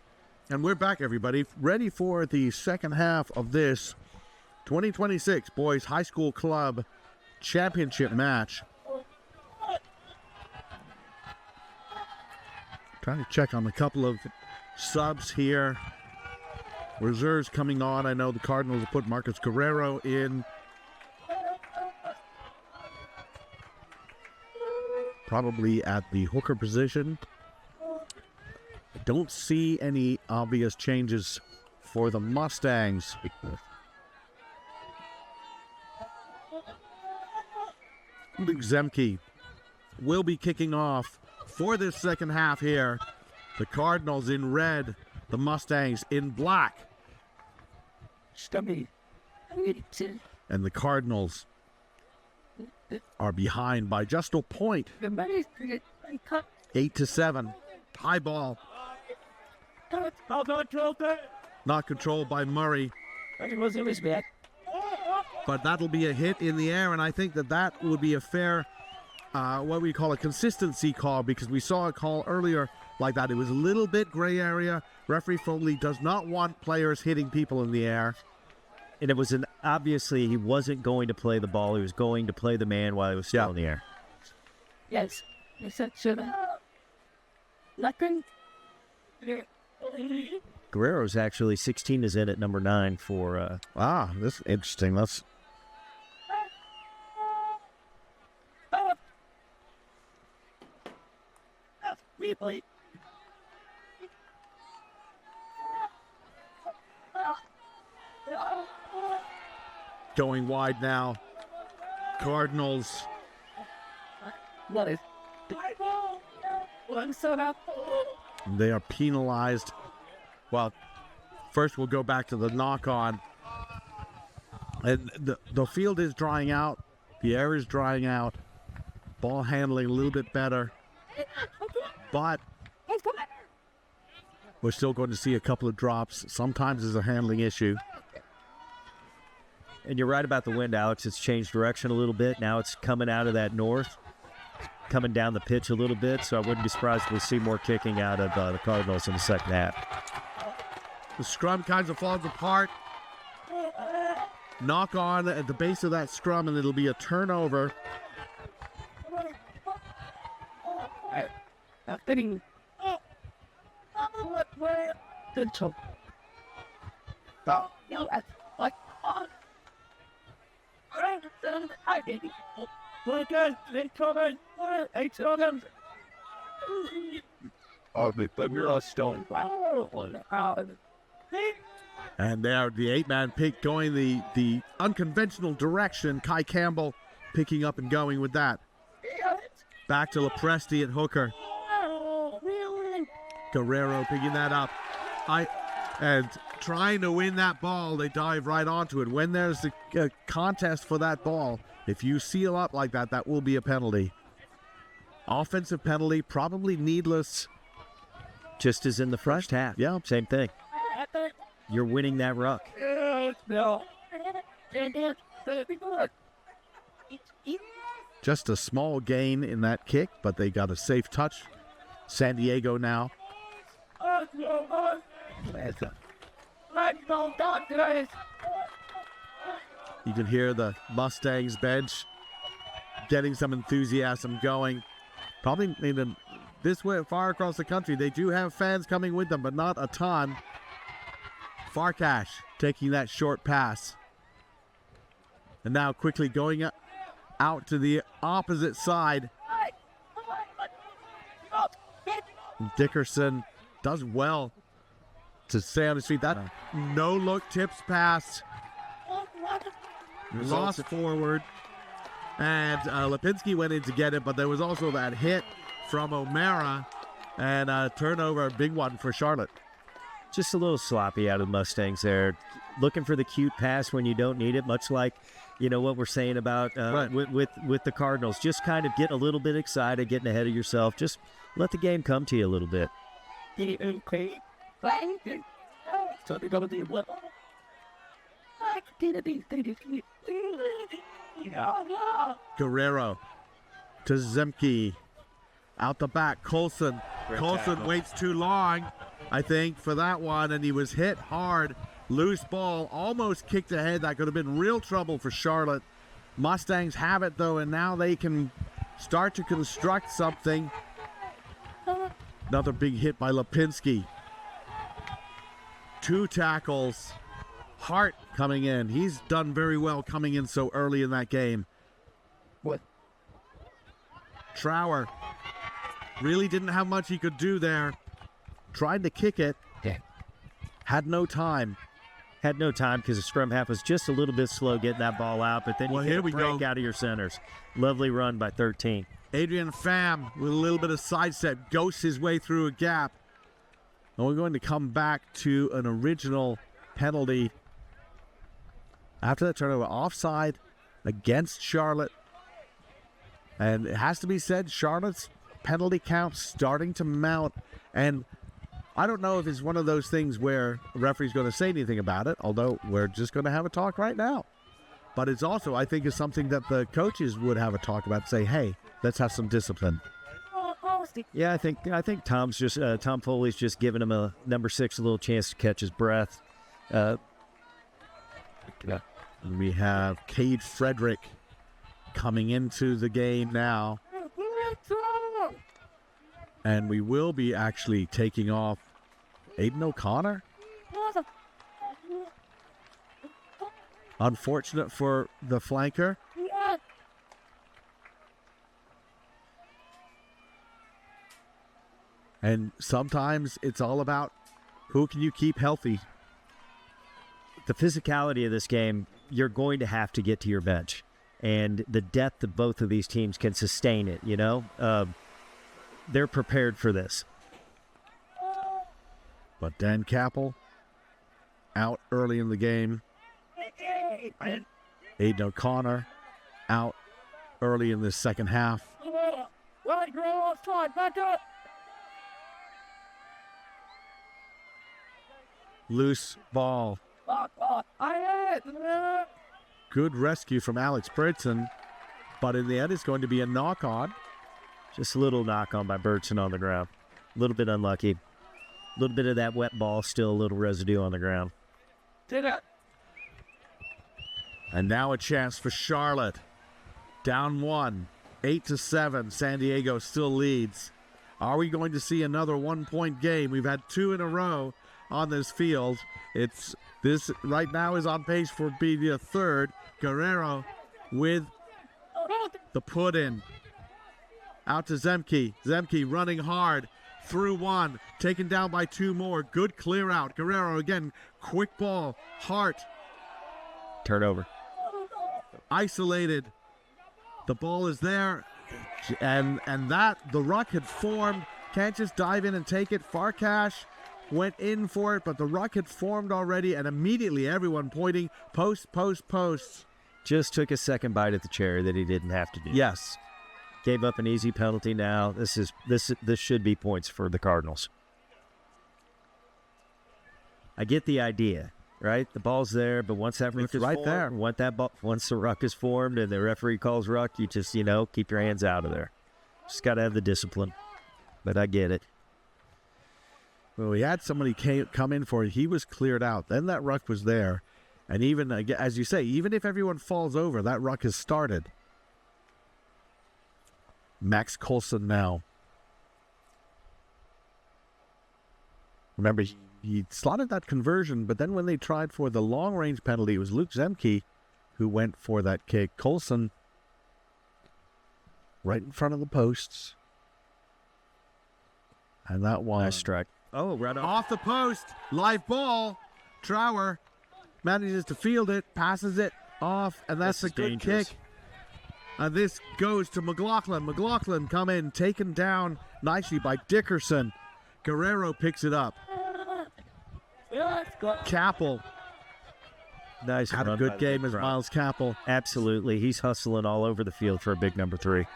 Speaker 1: And we're back, everybody, ready for the second half of this 2026 Boys High School Club Championship match. Trying to check on a couple of subs here. Reserves coming on. I know the Cardinals have put Marcus Guerrero in. Probably at the hooker position. I don't see any obvious changes for the Mustangs. Luke Zemke will be kicking off for this second half here. The Cardinals in red, the Mustangs in black. And the Cardinals are behind by just a point. 8-7. High ball. Not controlled by Murray. But that'll be a hit in the air, and I think that would be a fair, what we call a consistency call, because we saw a call earlier like that. It was a little bit gray area. Referee Foley does not want players hitting people in the air.
Speaker 2: And it was obviously he wasn't going to play the ball. He was going to play the man while he was still in the air.
Speaker 4: Yes.
Speaker 2: Guerrero's actually 16 is in at number 9 for...
Speaker 1: this is interesting. Let's...
Speaker 4: Replay.
Speaker 1: Going wide now. Cardinals. They are penalized. Well, first we'll go back to the knock-on. And the field is drying out. The air is drying out. Ball handling a little bit better. But we're still going to see a couple of drops. Sometimes there's a handling issue.
Speaker 2: And you're right about the wind, Alex. It's changed direction a little bit. Now it's coming out of that north, coming down the pitch a little bit. So I wouldn't be surprised if we see more kicking out of the Cardinals in the second half.
Speaker 1: The scrum kind of falls apart. Knock on at the base of that scrum, and it'll be a turnover. And there, the 8-man pick going the unconventional direction. Kai Campbell picking up and going with that. Back to Lepresti at hooker. Guerrero picking that up. And trying to win that ball, they dive right onto it. When there's a contest for that ball, if you seal up like that, that will be a penalty. Offensive penalty, probably needless.
Speaker 2: Just as in the first half.
Speaker 1: Yeah.
Speaker 2: Same thing. You're winning that ruck.
Speaker 1: Just a small gain in that kick, but they got a safe touch. San Diego now. You can hear the Mustangs bench getting some enthusiasm going. Probably this way far across the country, they do have fans coming with them, but not a ton. Farkash taking that short pass. And now quickly going out to the opposite side. Dickerson does well to stay on his feet. That no-look tips pass. Lost forward. And Lipinski went in to get it, but there was also that hit from O'Mara. And a turnover, a big one for Charlotte.
Speaker 2: Just a little sloppy out of the Mustangs there. Looking for the cute pass when you don't need it, much like, what we're saying about with the Cardinals. Just kind of getting a little bit excited, getting ahead of yourself. Just let the game come to you a little bit.
Speaker 1: Guerrero to Zemke. Out the back, Colson. Colson waits too long, I think, for that one, and he was hit hard. Loose ball, almost kicked ahead. That could have been real trouble for Charlotte. Mustangs have it, though, and now they can start to construct something. Another big hit by Lipinski. 2 tackles. Hart coming in. He's done very well coming in so early in that game. Trower really didn't have much he could do there. Tried to kick it.
Speaker 3: Yeah.
Speaker 1: Had no time.
Speaker 2: Had no time because the scrum half was just a little bit slow getting that ball out, but then you get a break out of your centers. Lovely run by 13.
Speaker 1: Adrian Pham with a little bit of sidestep ghosts his way through a gap. And we're going to come back to an original penalty. After that turnover, offside against Charlotte. And it has to be said, Charlotte's penalty count starting to mount. And I don't know if it's one of those things where a referee's going to say anything about it, although we're just going to have a talk right now. But it's also, I think, is something that the coaches would have a talk about, say, hey, let's have some discipline.
Speaker 2: Yeah, I think Tom Foley's just giving him a number 6 a little chance to catch his breath.
Speaker 1: We have Cade Frederick coming into the game now. And we will be actually taking off Aiden O'Connor. Unfortunate for the flanker. And sometimes it's all about who can you keep healthy.
Speaker 2: The physicality of this game, you're going to have to get to your bench. And the depth of both of these teams can sustain it, They're prepared for this.
Speaker 1: But Dan Capel out early in the game. Aiden O'Connor out early in the second half. Loose ball. Good rescue from Alex Bridson, but in the end it's going to be a knock-on.
Speaker 2: Just a little knock-on by Birdson on the ground. A little bit unlucky. A little bit of that wet ball, still a little residue on the ground.
Speaker 1: And now a chance for Charlotte. Down 1, 8-7. San Diego still leads. Are we going to see another 1-point game? We've had 2 in a row on this field. This right now is on pace for being a third. Guerrero with the put in. Out to Zemke. Zemke running hard. Through 1. Taken down by 2 more. Good clear out. Guerrero again. Quick ball. Hart.
Speaker 2: Turnover.
Speaker 1: Isolated. The ball is there. And that the ruck had formed. Can't just dive in and take it. Farkash went in for it, but the ruck had formed already, and immediately everyone pointing post, post, post.
Speaker 2: Just took a second bite at the cherry that he didn't have to do.
Speaker 1: Yes.
Speaker 2: Gave up an easy penalty now. This should be points for the Cardinals. I get the idea, right? The ball's there, but once that ruck is
Speaker 1: right
Speaker 2: formed,
Speaker 1: there.
Speaker 2: Once the ruck is formed and the referee calls ruck, you just, keep your hands out of there. Just got to have the discipline. But I get it.
Speaker 1: Well, we had somebody come in for it. He was cleared out. Then that ruck was there. And even, as you say, even if everyone falls over, that ruck has started. Max Coulson now. Remember, he slotted that conversion, but then when they tried for the long-range penalty, it was Luke Zemke who went for that kick. Coulson right in front of the posts. And that one.
Speaker 2: Nice strike. Oh, right
Speaker 1: off the post. Live ball. Trower manages to field it, passes it off, and that's a good kick. And this goes to McLaughlin. McLaughlin come in, taken down nicely by Dickerson. Guerrero picks it up. Capel
Speaker 2: Nice.
Speaker 1: had a good game as Miles Capel.
Speaker 2: Absolutely. He's hustling all over the field for a big number 3.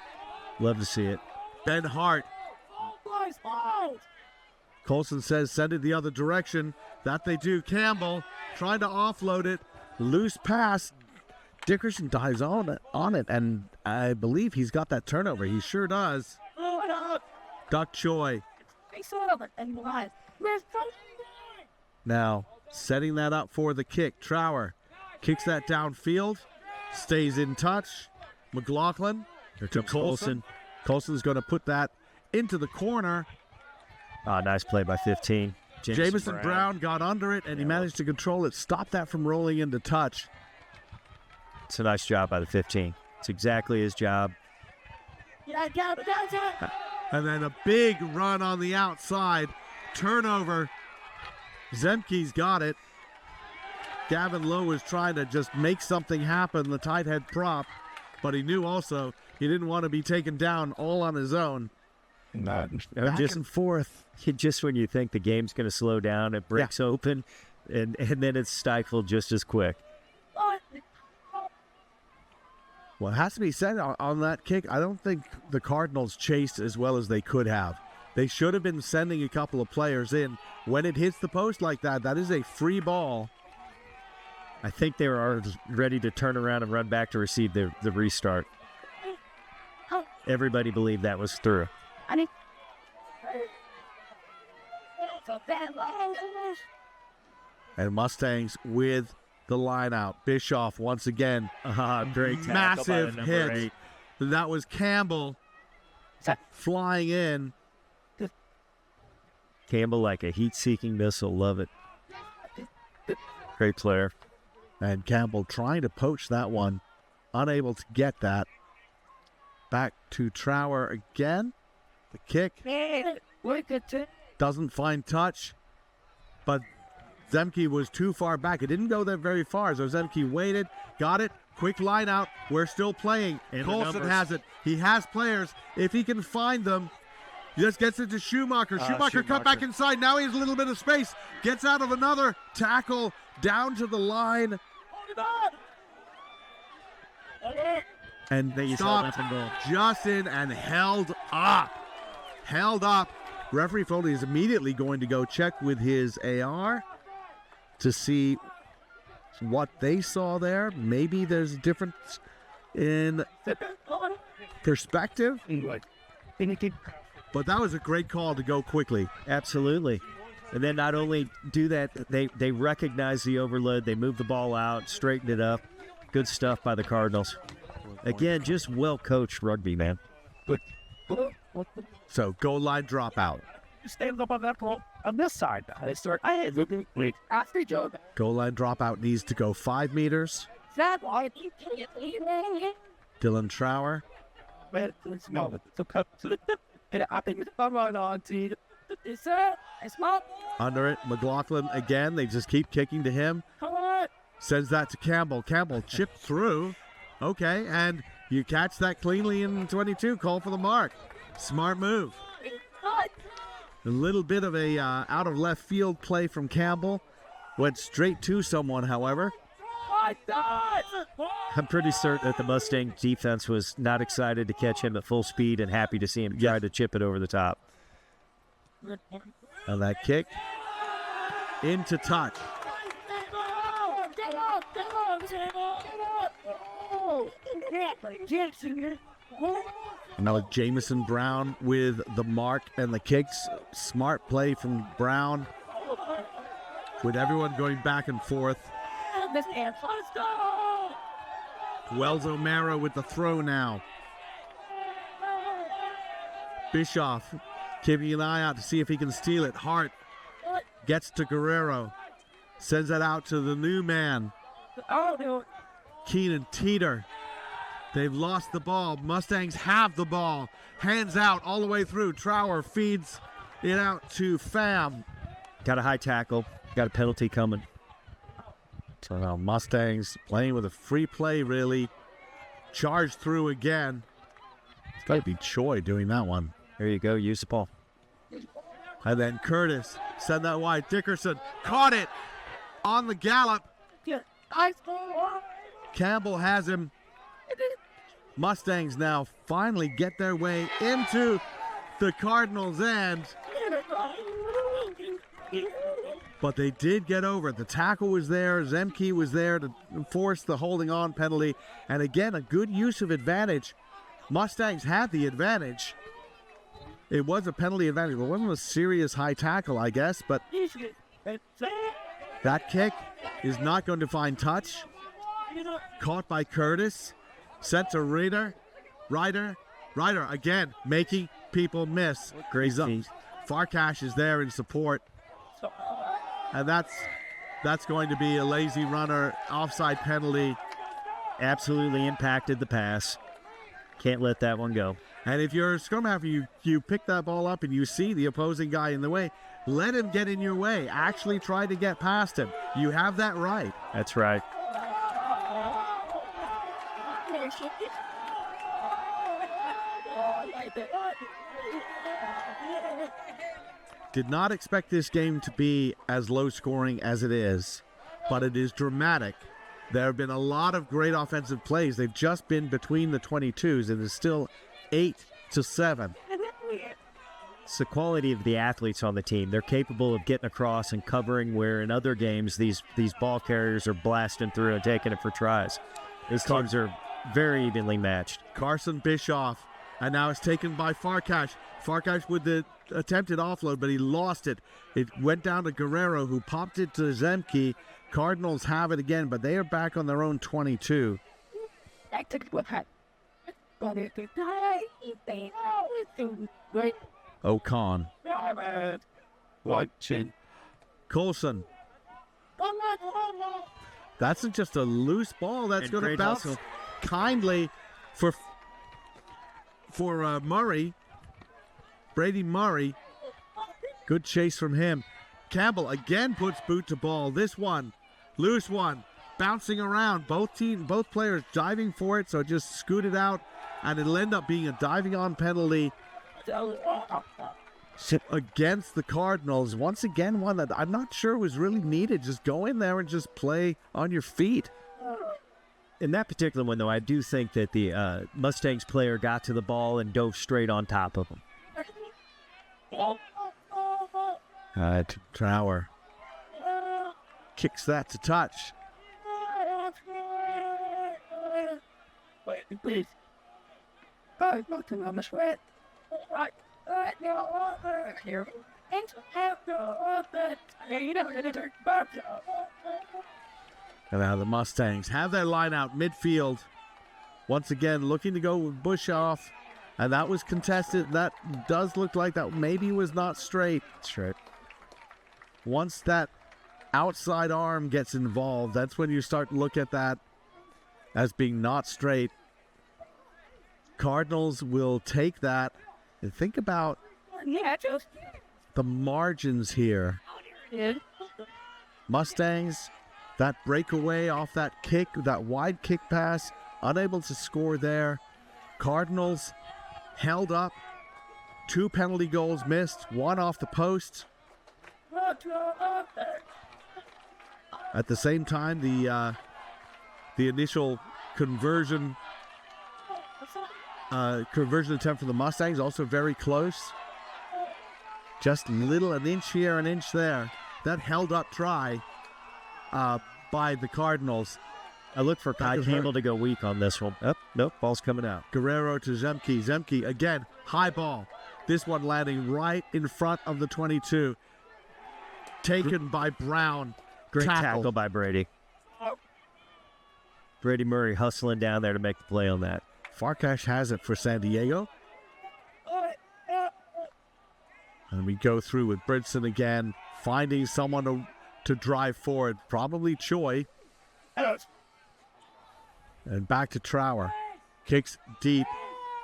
Speaker 2: Love to see it.
Speaker 1: Ben Hart. Coulson says send it the other direction. That they do. Campbell trying to offload it. Loose pass. Dickerson dives on it, and I believe he's got that turnover. He sure does. Duck Choi. Now, setting that up for the kick. Trower kicks that downfield. Stays in touch. McLaughlin to Coulson. Coulson's going to put that into the corner.
Speaker 2: Nice play by 15.
Speaker 1: Jamison Brown got under it, and he managed to control it. Stop that from rolling into touch.
Speaker 2: It's a nice job by the 15. It's exactly his job.
Speaker 1: And then a big run on the outside. Turnover. Zemke's got it. Gavin Lowe was trying to just make something happen, the tight head prop, but he knew also he didn't want to be taken down all on his own. Back and forth.
Speaker 2: Just when you think the game's going to slow down, it breaks open, and then it's stifled just as quick.
Speaker 1: Well, it has to be said on that kick, I don't think the Cardinals chased as well as they could have. They should have been sending a couple of players in. When it hits the post like that, that is a free ball.
Speaker 2: I think they were ready to turn around and run back to receive the restart. Everybody believed that was through.
Speaker 1: And Mustangs with the line out. Bischoff once again.
Speaker 2: Great tackle
Speaker 1: massive
Speaker 2: by the
Speaker 1: hit.
Speaker 2: 8.
Speaker 1: That was Campbell flying in.
Speaker 2: Campbell like a heat-seeking missile. Love it. Great player.
Speaker 1: And Campbell trying to poach that one. Unable to get that. Back to Trower again. The kick. Doesn't find touch. But Zemke was too far back. It didn't go there very far. So Zemke waited. Got it. Quick line out. We're still playing. Coulson has it. He has players. If he can find them. He just gets it to Schumacher. Schumacher cut back inside. Now he has a little bit of space. Gets out of another tackle. Down to the line. And they stopped just in and held up. Held up. Referee Foley is immediately going to go check with his AR to see what they saw there. Maybe there's a difference in perspective. But that was a great call to go quickly.
Speaker 2: Absolutely. And then not only do that, they recognize the overload. They move the ball out, straighten it up. Good stuff by the Cardinals. Again, just well-coached rugby, man.
Speaker 1: So goal line dropout.
Speaker 3: Stand up on that pole on this side. They start. I had looking wait after joke.
Speaker 1: Goal line dropout needs to go 5 meters.
Speaker 4: That why
Speaker 1: Dylan Trower.
Speaker 3: But it's no. So cut to the tip. And I think it's on to.
Speaker 4: is a small
Speaker 1: Under it, McLaughlin again. They just keep kicking to him.
Speaker 4: come on.
Speaker 1: Sends that to Campbell. Campbell chipped through. Okay, and you catch that cleanly in 22. Call for the mark. Smart move. A little bit of a out of left field play from Campbell. Went straight to someone, however.
Speaker 2: I'm pretty certain that the Mustang defense was not excited to catch him at full speed and happy to see him try to chip it over the top.
Speaker 1: And that kick into touch. And now Jamison Brown with the mark and the kicks. Smart play from Brown. With everyone going back and forth. Wells O'Mara with the throw now. Bischoff keeping an eye out to see if he can steal it. Hart gets to Guerrero. Sends it out to the new man. Keenan Teeter. They've lost the ball. Mustangs have the ball. Hands out all the way through. Trower feeds it out to Pham.
Speaker 2: Got a high tackle. Got a penalty coming.
Speaker 1: So now Mustangs playing with a free play, really. Charged through again. It's got to be Choi doing that one.
Speaker 2: There you go. Use the ball.
Speaker 1: And then Curtis send that wide. Dickerson caught it on the gallop. Campbell has him. Mustangs now finally get their way into the Cardinals' end. But they did get over it. The tackle was there. Zemke was there to force the holding on penalty. And again, a good use of advantage. Mustangs had the advantage. It was a penalty advantage. It wasn't a serious high tackle, I guess. But that kick is not going to find touch. Caught by Curtis. Sent to Ryder again, making people miss.
Speaker 2: Crazy.
Speaker 1: Farkash is there in support. And that's going to be a lazy runner offside penalty.
Speaker 2: Absolutely impacted the pass. Can't let that one go.
Speaker 1: And if you're a scrum half, you pick that ball up and you see the opposing guy in the way, let him get in your way. Actually try to get past him. You have that right.
Speaker 2: That's right.
Speaker 1: Did not expect this game to be as low scoring as it is, but it is dramatic. There have been a lot of great offensive plays. They've just been between the 22s, and it's still 8-7.
Speaker 2: It's the quality of the athletes on the team. They're capable of getting across and covering, where in other games these ball carriers are blasting through and taking it for tries. These teams are very evenly matched.
Speaker 1: Carson Bischoff, and now it's taken by Farkash. Farkash with the attempted offload, but he lost it. It went down to Guerrero, who popped it to Zemke. Cardinals have it again, but they are back on their own 22. O'Con. Coulson. That's just a loose ball that's going to bounce kindly for Murray. Brady Murray. Good chase from him. Campbell again puts boot to ball. This one, loose one, bouncing around. Both players diving for it, so it just scooted out, and it'll end up being a diving on penalty against the Cardinals. Once again, one that I'm not sure was really needed. Just go in there and just play on your feet.
Speaker 2: In that particular one, though, I do think that the Mustangs player got to the ball and dove straight on top of him.
Speaker 1: Trower kicks that to touch.
Speaker 4: Please. Nothing on the sweat. Here.
Speaker 1: And now the Mustangs have their line out midfield. Once again, looking to go with Bush off. And that was contested. That does look like that maybe was not straight.
Speaker 2: Straight.
Speaker 1: Once that outside arm gets involved, that's when you start to look at that as being not straight. Cardinals will take that and think about the margins here. Mustangs, that breakaway off that kick, that wide kick pass, unable to score there. Cardinals held up. 2 penalty goals missed, 1 off the post. At the same time, the initial conversion attempt for the Mustangs also very close. Just an inch here, an inch there. That held up try by the Cardinals.
Speaker 2: I look for Kai Campbell to go weak on this one. Nope, ball's coming out.
Speaker 1: Guerrero to Zemke. Zemke again, high ball. This one landing right in front of the 22. Taken by Brown.
Speaker 2: Great tackle by Brady. Brady Murray hustling down there to make the play on that.
Speaker 1: Farkash has it for San Diego. And we go through with Bridson again, finding someone to drive forward. Probably Choi. And back to Trower. Kicks deep.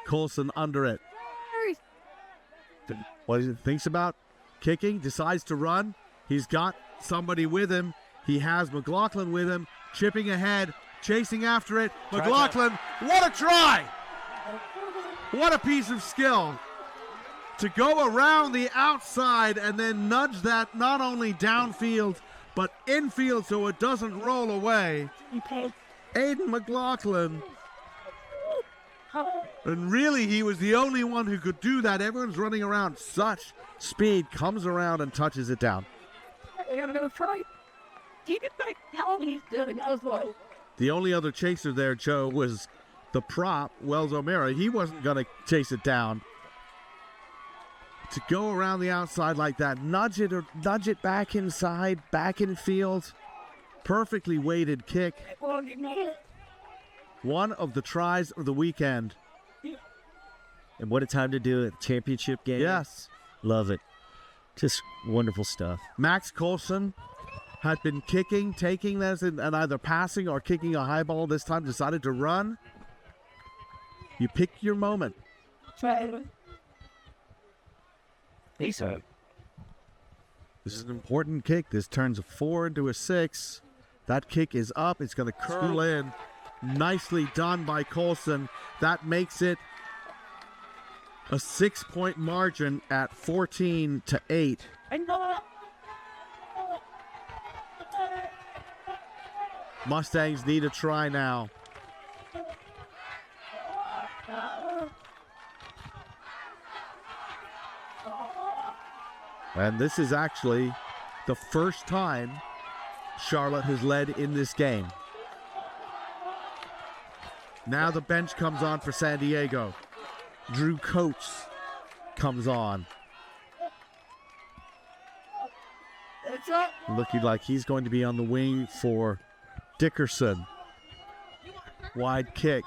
Speaker 1: Coulson under it. What he thinks about kicking, decides to run. He's got somebody with him. He has McLaughlin with him, chipping ahead, chasing after it. McLaughlin, what a try! What a piece of skill to go around the outside and then nudge that not only downfield, but infield so it doesn't roll away. Aiden McLaughlin. And really, he was the only one who could do that. Everyone's running around. Such speed, comes around and touches it down. The only other chaser there, Joe, was the prop, Wells O'Mara. He wasn't going to chase it down. To go around the outside like that, nudge it back inside, back in field. Perfectly weighted kick. One of the tries of the weekend.
Speaker 2: And what a time to do it. Championship game.
Speaker 1: Yes.
Speaker 2: Love it. Just wonderful stuff.
Speaker 1: Max Coulson had been kicking, taking this and either passing or kicking a high ball. This time decided to run. You pick your moment.
Speaker 3: This
Speaker 1: is an important kick. This turns a 4 into a 6. That kick is up. It's going to curl in. Nicely done by Coulson. That makes it a 6-point margin at 14-8. Mustangs need a try now. And this is actually the first time Charlotte has led in this game. Now the bench comes on for San Diego. Drew Coates comes on. Looking like he's going to be on the wing for Dickerson. Wide kick.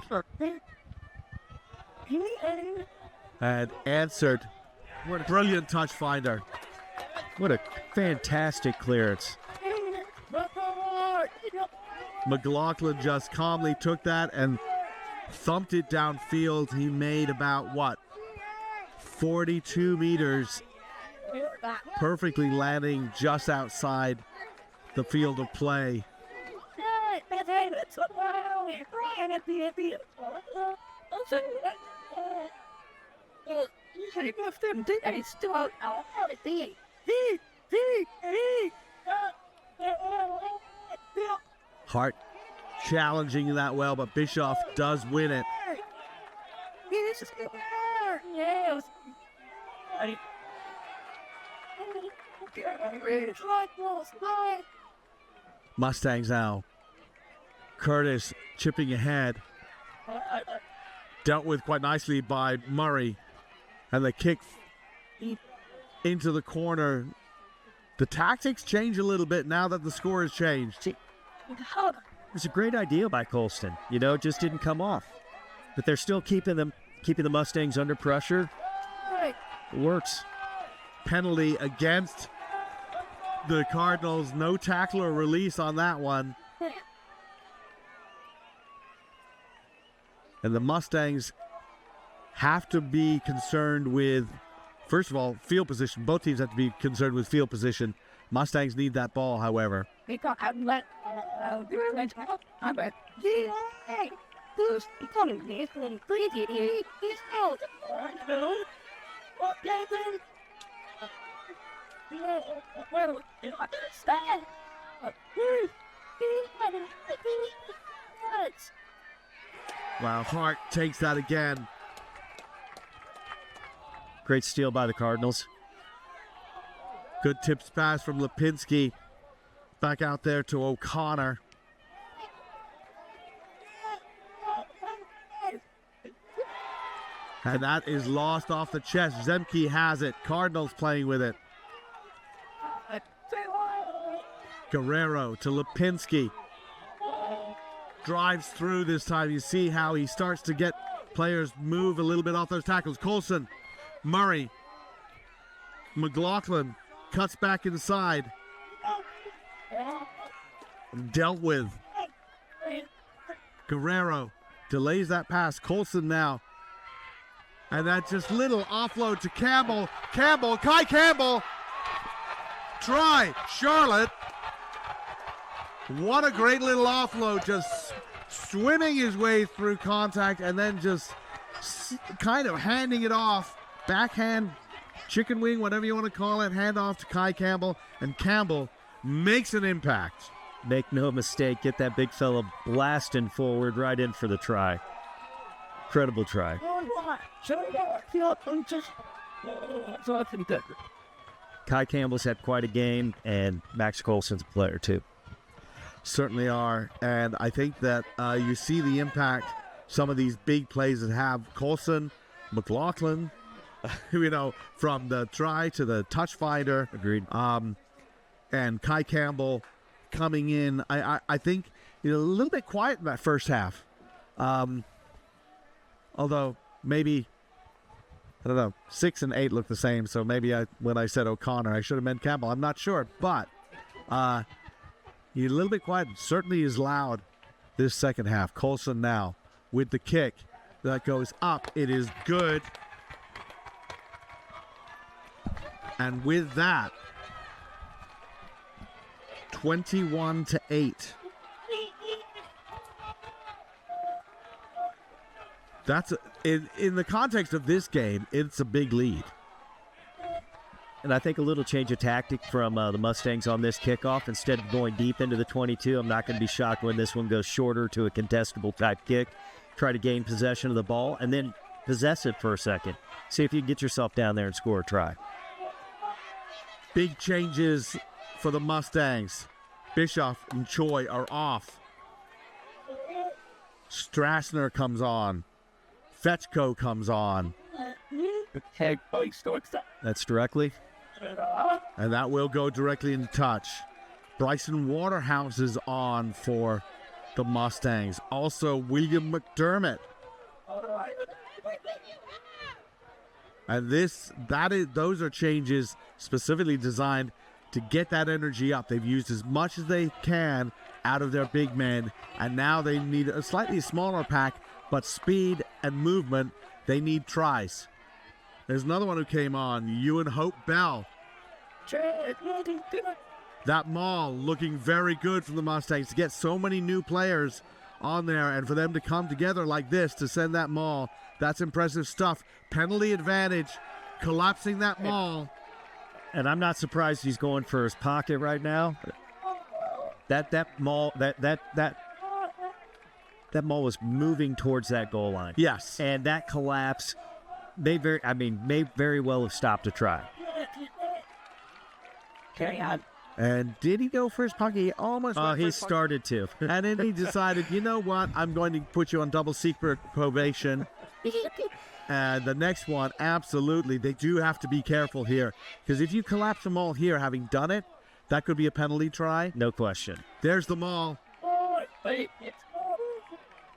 Speaker 1: And answered. What a brilliant touch finder.
Speaker 2: What a fantastic clearance.
Speaker 1: McLaughlin just calmly took that and thumped it downfield. He made about, 42 meters, perfectly landing just outside the field of play. Hart challenging that well, but Bischoff does win it. Mustangs now. Curtis chipping ahead. Dealt with quite nicely by Murray. And the kick into the corner. The tactics change a little bit now that the score has changed.
Speaker 2: It was a great idea by Colston. You know, it just didn't come off. But they're still keeping the Mustangs under pressure. It works.
Speaker 1: Penalty against the Cardinals. No tackle or release on that one. And the Mustangs have to be concerned with, first of all, field position. Both teams have to be concerned with field position. Mustangs need that ball, however. Wow, Hart takes that again.
Speaker 2: Great steal by the Cardinals.
Speaker 1: Good tips pass from Lipinski. Back out there to O'Connor. And that is lost off the chest. Zemke has it. Cardinals playing with it. Guerrero to Lipinski. Drives through this time. You see how he starts to get players move a little bit off those tackles. Colson, Murray, McLaughlin cuts back inside. Dealt with. Guerrero delays that pass. Colson now. And that just little offload to Campbell. Kai Campbell. Try. Charlotte. What a great little offload. Just swimming his way through contact and then just kind of handing it off. Backhand, chicken wing, whatever you want to call it. Hand off to Kai Campbell. And Campbell makes an impact.
Speaker 2: Make no mistake, get that big fella blasting forward right in for the try. Incredible try. Kai Campbell's had quite a game, and Max Colson's a player too.
Speaker 1: Certainly are, and I think that you see the impact some of these big plays that have. Colson, McLaughlin, you know, from the try to the touch finder.
Speaker 2: Agreed.
Speaker 1: And Kai Campbell coming in. I think a little bit quiet in that first half. Although maybe, I don't know, 6 and 8 look the same, so maybe when I said O'Connor, I should have meant Campbell. I'm not sure, but he's a little bit quiet. Certainly is loud this second half. Colson now with the kick that goes up. It is good. And with that, 21-8. That's in the context of this game, it's a big lead.
Speaker 2: And I think a little change of tactic from the Mustangs on this kickoff. Instead of going deep into the 22, I'm not going to be shocked when this one goes shorter to a contestable type kick. Try to gain possession of the ball and then possess it for a second. See if you can get yourself down there and score a try.
Speaker 1: Big changes for the Mustangs. Bischoff and Choi are off. Strassner comes on. Fetchko comes on.
Speaker 2: That's directly.
Speaker 1: And that will go directly in touch. Bryson Waterhouse is on for the Mustangs. Also, William McDermott. And those are changes specifically designed to get that energy up. They've used as much as they can out of their big men, and now they need a slightly smaller pack, but speed and movement, they need tries. There's another one who came on, Ewan Hope Bell. That maul looking very good from the Mustangs to get so many new players on there, and for them to come together like this to send that maul, that's impressive stuff. Penalty advantage, collapsing that maul.
Speaker 2: And I'm not surprised he's going for his pocket right now. That maul was moving towards that goal line.
Speaker 1: Yes.
Speaker 2: And that collapse may very well have stopped a try.
Speaker 4: Carry on.
Speaker 1: And did he go for his pocket? He almost went for
Speaker 2: He
Speaker 1: his pocket.
Speaker 2: started to.
Speaker 1: And then he decided, you know what? I'm going to put you on double secret probation. And the next one, absolutely, they do have to be careful here. Because if you collapse them all here, having done it, that could be a penalty try.
Speaker 2: No question.
Speaker 1: There's the maul.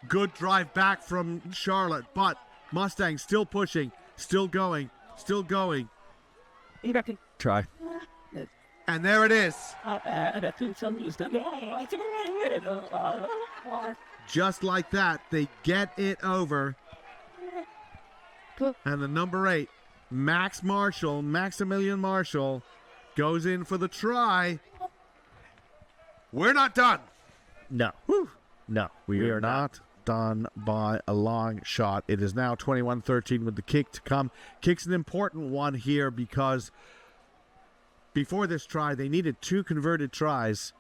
Speaker 1: Good drive back from Charlotte, but Mustangs still pushing, still going.
Speaker 2: Try.
Speaker 1: And there it is. Just like that, they get it over. And the number 8, Maximilian Marshall, goes in for the try. We're not done.
Speaker 2: No. No,
Speaker 1: We are not done by a long shot. It is now 21-13 with the kick to come. Kick's an important one here because before this try, they needed 2 converted tries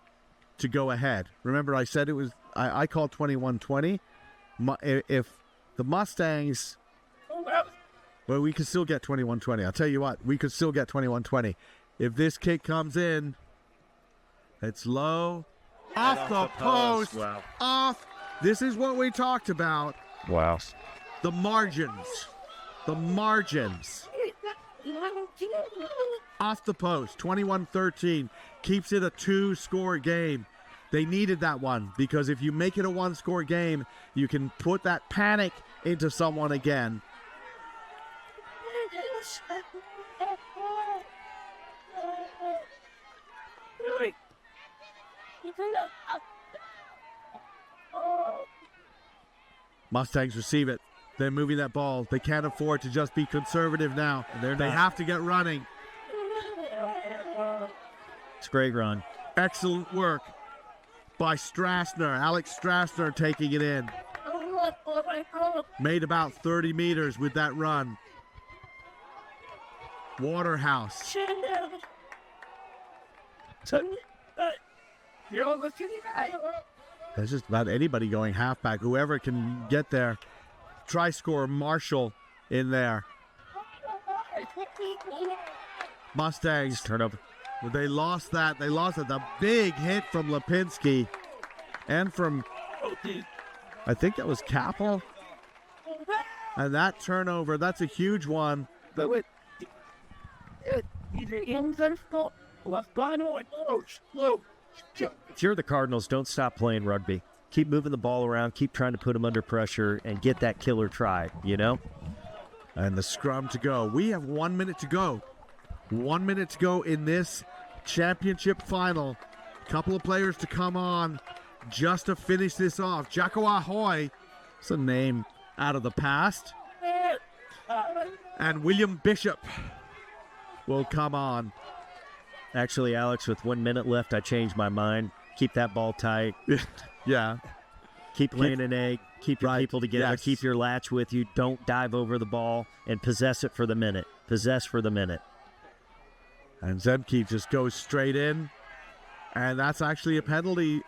Speaker 1: to go ahead. Remember, I said it was, I called 21-20. If the Mustangs, well, we could still get 21-20. I'll tell you what, we could still get 21-20. If this kick comes in, it's low, off the post,
Speaker 2: Wow.
Speaker 1: off. This is what we talked about.
Speaker 2: Wow.
Speaker 1: The margins. Off the post, 21-13. Keeps it a 2-score game. They needed that one because if you make it a 1-score game, you can put that panic into someone again. Mustangs receive it. They're moving that ball. They can't afford to just be conservative now. They have to get running.
Speaker 2: It's a great run.
Speaker 1: Excellent work by Strassner. Alex Strassner taking it in. Made about 30 meters with that run. Waterhouse. There's just about anybody going halfback. Whoever can get there. Try scorer Marshall in there. Mustangs.
Speaker 2: Turnover.
Speaker 1: They lost that. The big hit from Lipinski. And from, I think that was Capel. And that turnover, that's a huge one.
Speaker 2: If you're the Cardinals, don't stop playing rugby. Keep moving the ball around. Keep trying to put them under pressure and get that killer try, you know?
Speaker 1: And the scrum to go. We have 1 minute to go. 1 minute to go in this championship final. Couple of players to come on just to finish this off. Jacko Ahoy, it's a name out of the past. And William Bishop will come on.
Speaker 2: Actually, Alex, with 1 minute left, I changed my mind. Keep that ball tight.
Speaker 1: Yeah.
Speaker 2: Keep laying an egg. Keep your
Speaker 1: Right.
Speaker 2: people together.
Speaker 1: Yes.
Speaker 2: Keep your latch with you. Don't dive over the ball and possess it for the minute. Possess for the minute.
Speaker 1: And Zemke just goes straight in. And that's actually a penalty.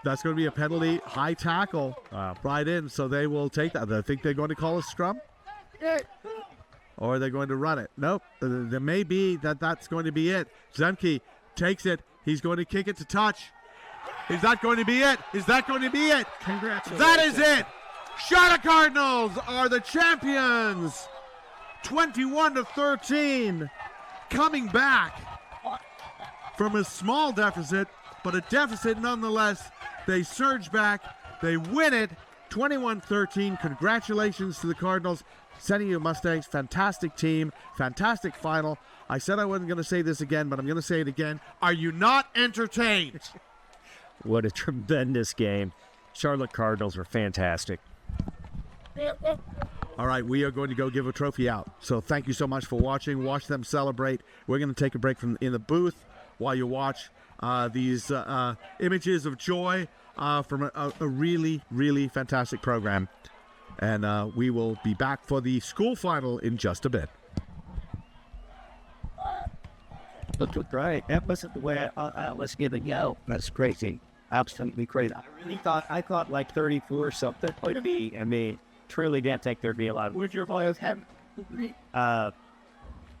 Speaker 1: That's going to be a penalty, high tackle, right in. So they will take that. I think they're going to call a scrum. Or are they going to run it? Nope. There may be that's going to be it. Zemke takes it. He's going to kick it to touch. Is that going to be it? Is that going to be it?
Speaker 2: Congratulations.
Speaker 1: That is it. Charlotte Cardinals are the champions. 21-13. Coming back from a small deficit, but a deficit nonetheless. They surge back. They win it. 21-13. Congratulations to the Cardinals. Sending you Mustangs. Fantastic team. Fantastic final. I said I wasn't going to say this again, but I'm going to say it again. Are you not entertained?
Speaker 2: What a tremendous game. Charlotte Cardinals were fantastic.
Speaker 1: All right, we are going to go give a trophy out. So thank you so much for watching. Watch them celebrate. We're going to take a break from in the booth while you watch these images of joy from a really, really fantastic program. And we will be back for the school final in just a bit.
Speaker 3: Right. That wasn't the way I was gonna go. That's crazy. Absolutely crazy. I thought like 34 or something would be. I mean, truly didn't think there'd be a lot. Where'd your players have? And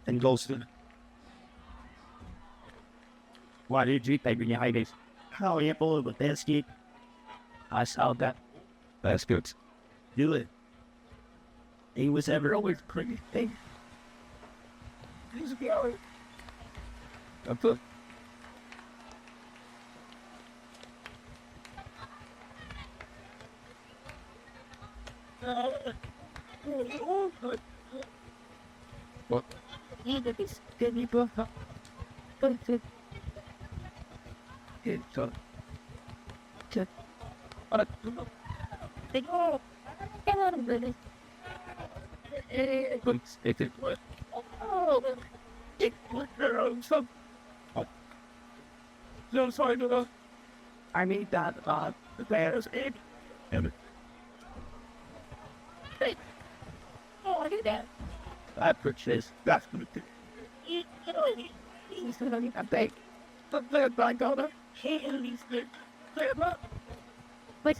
Speaker 3: Golston. Why did you think behind it? How you with that skate? I saw that. That's good. Do it. He was ever always pretty big. He's going. I put. What? I need that there's it. Hey. Oh, I did that. I purchased that's good. He's gonna be a big. But they're like on a he's the but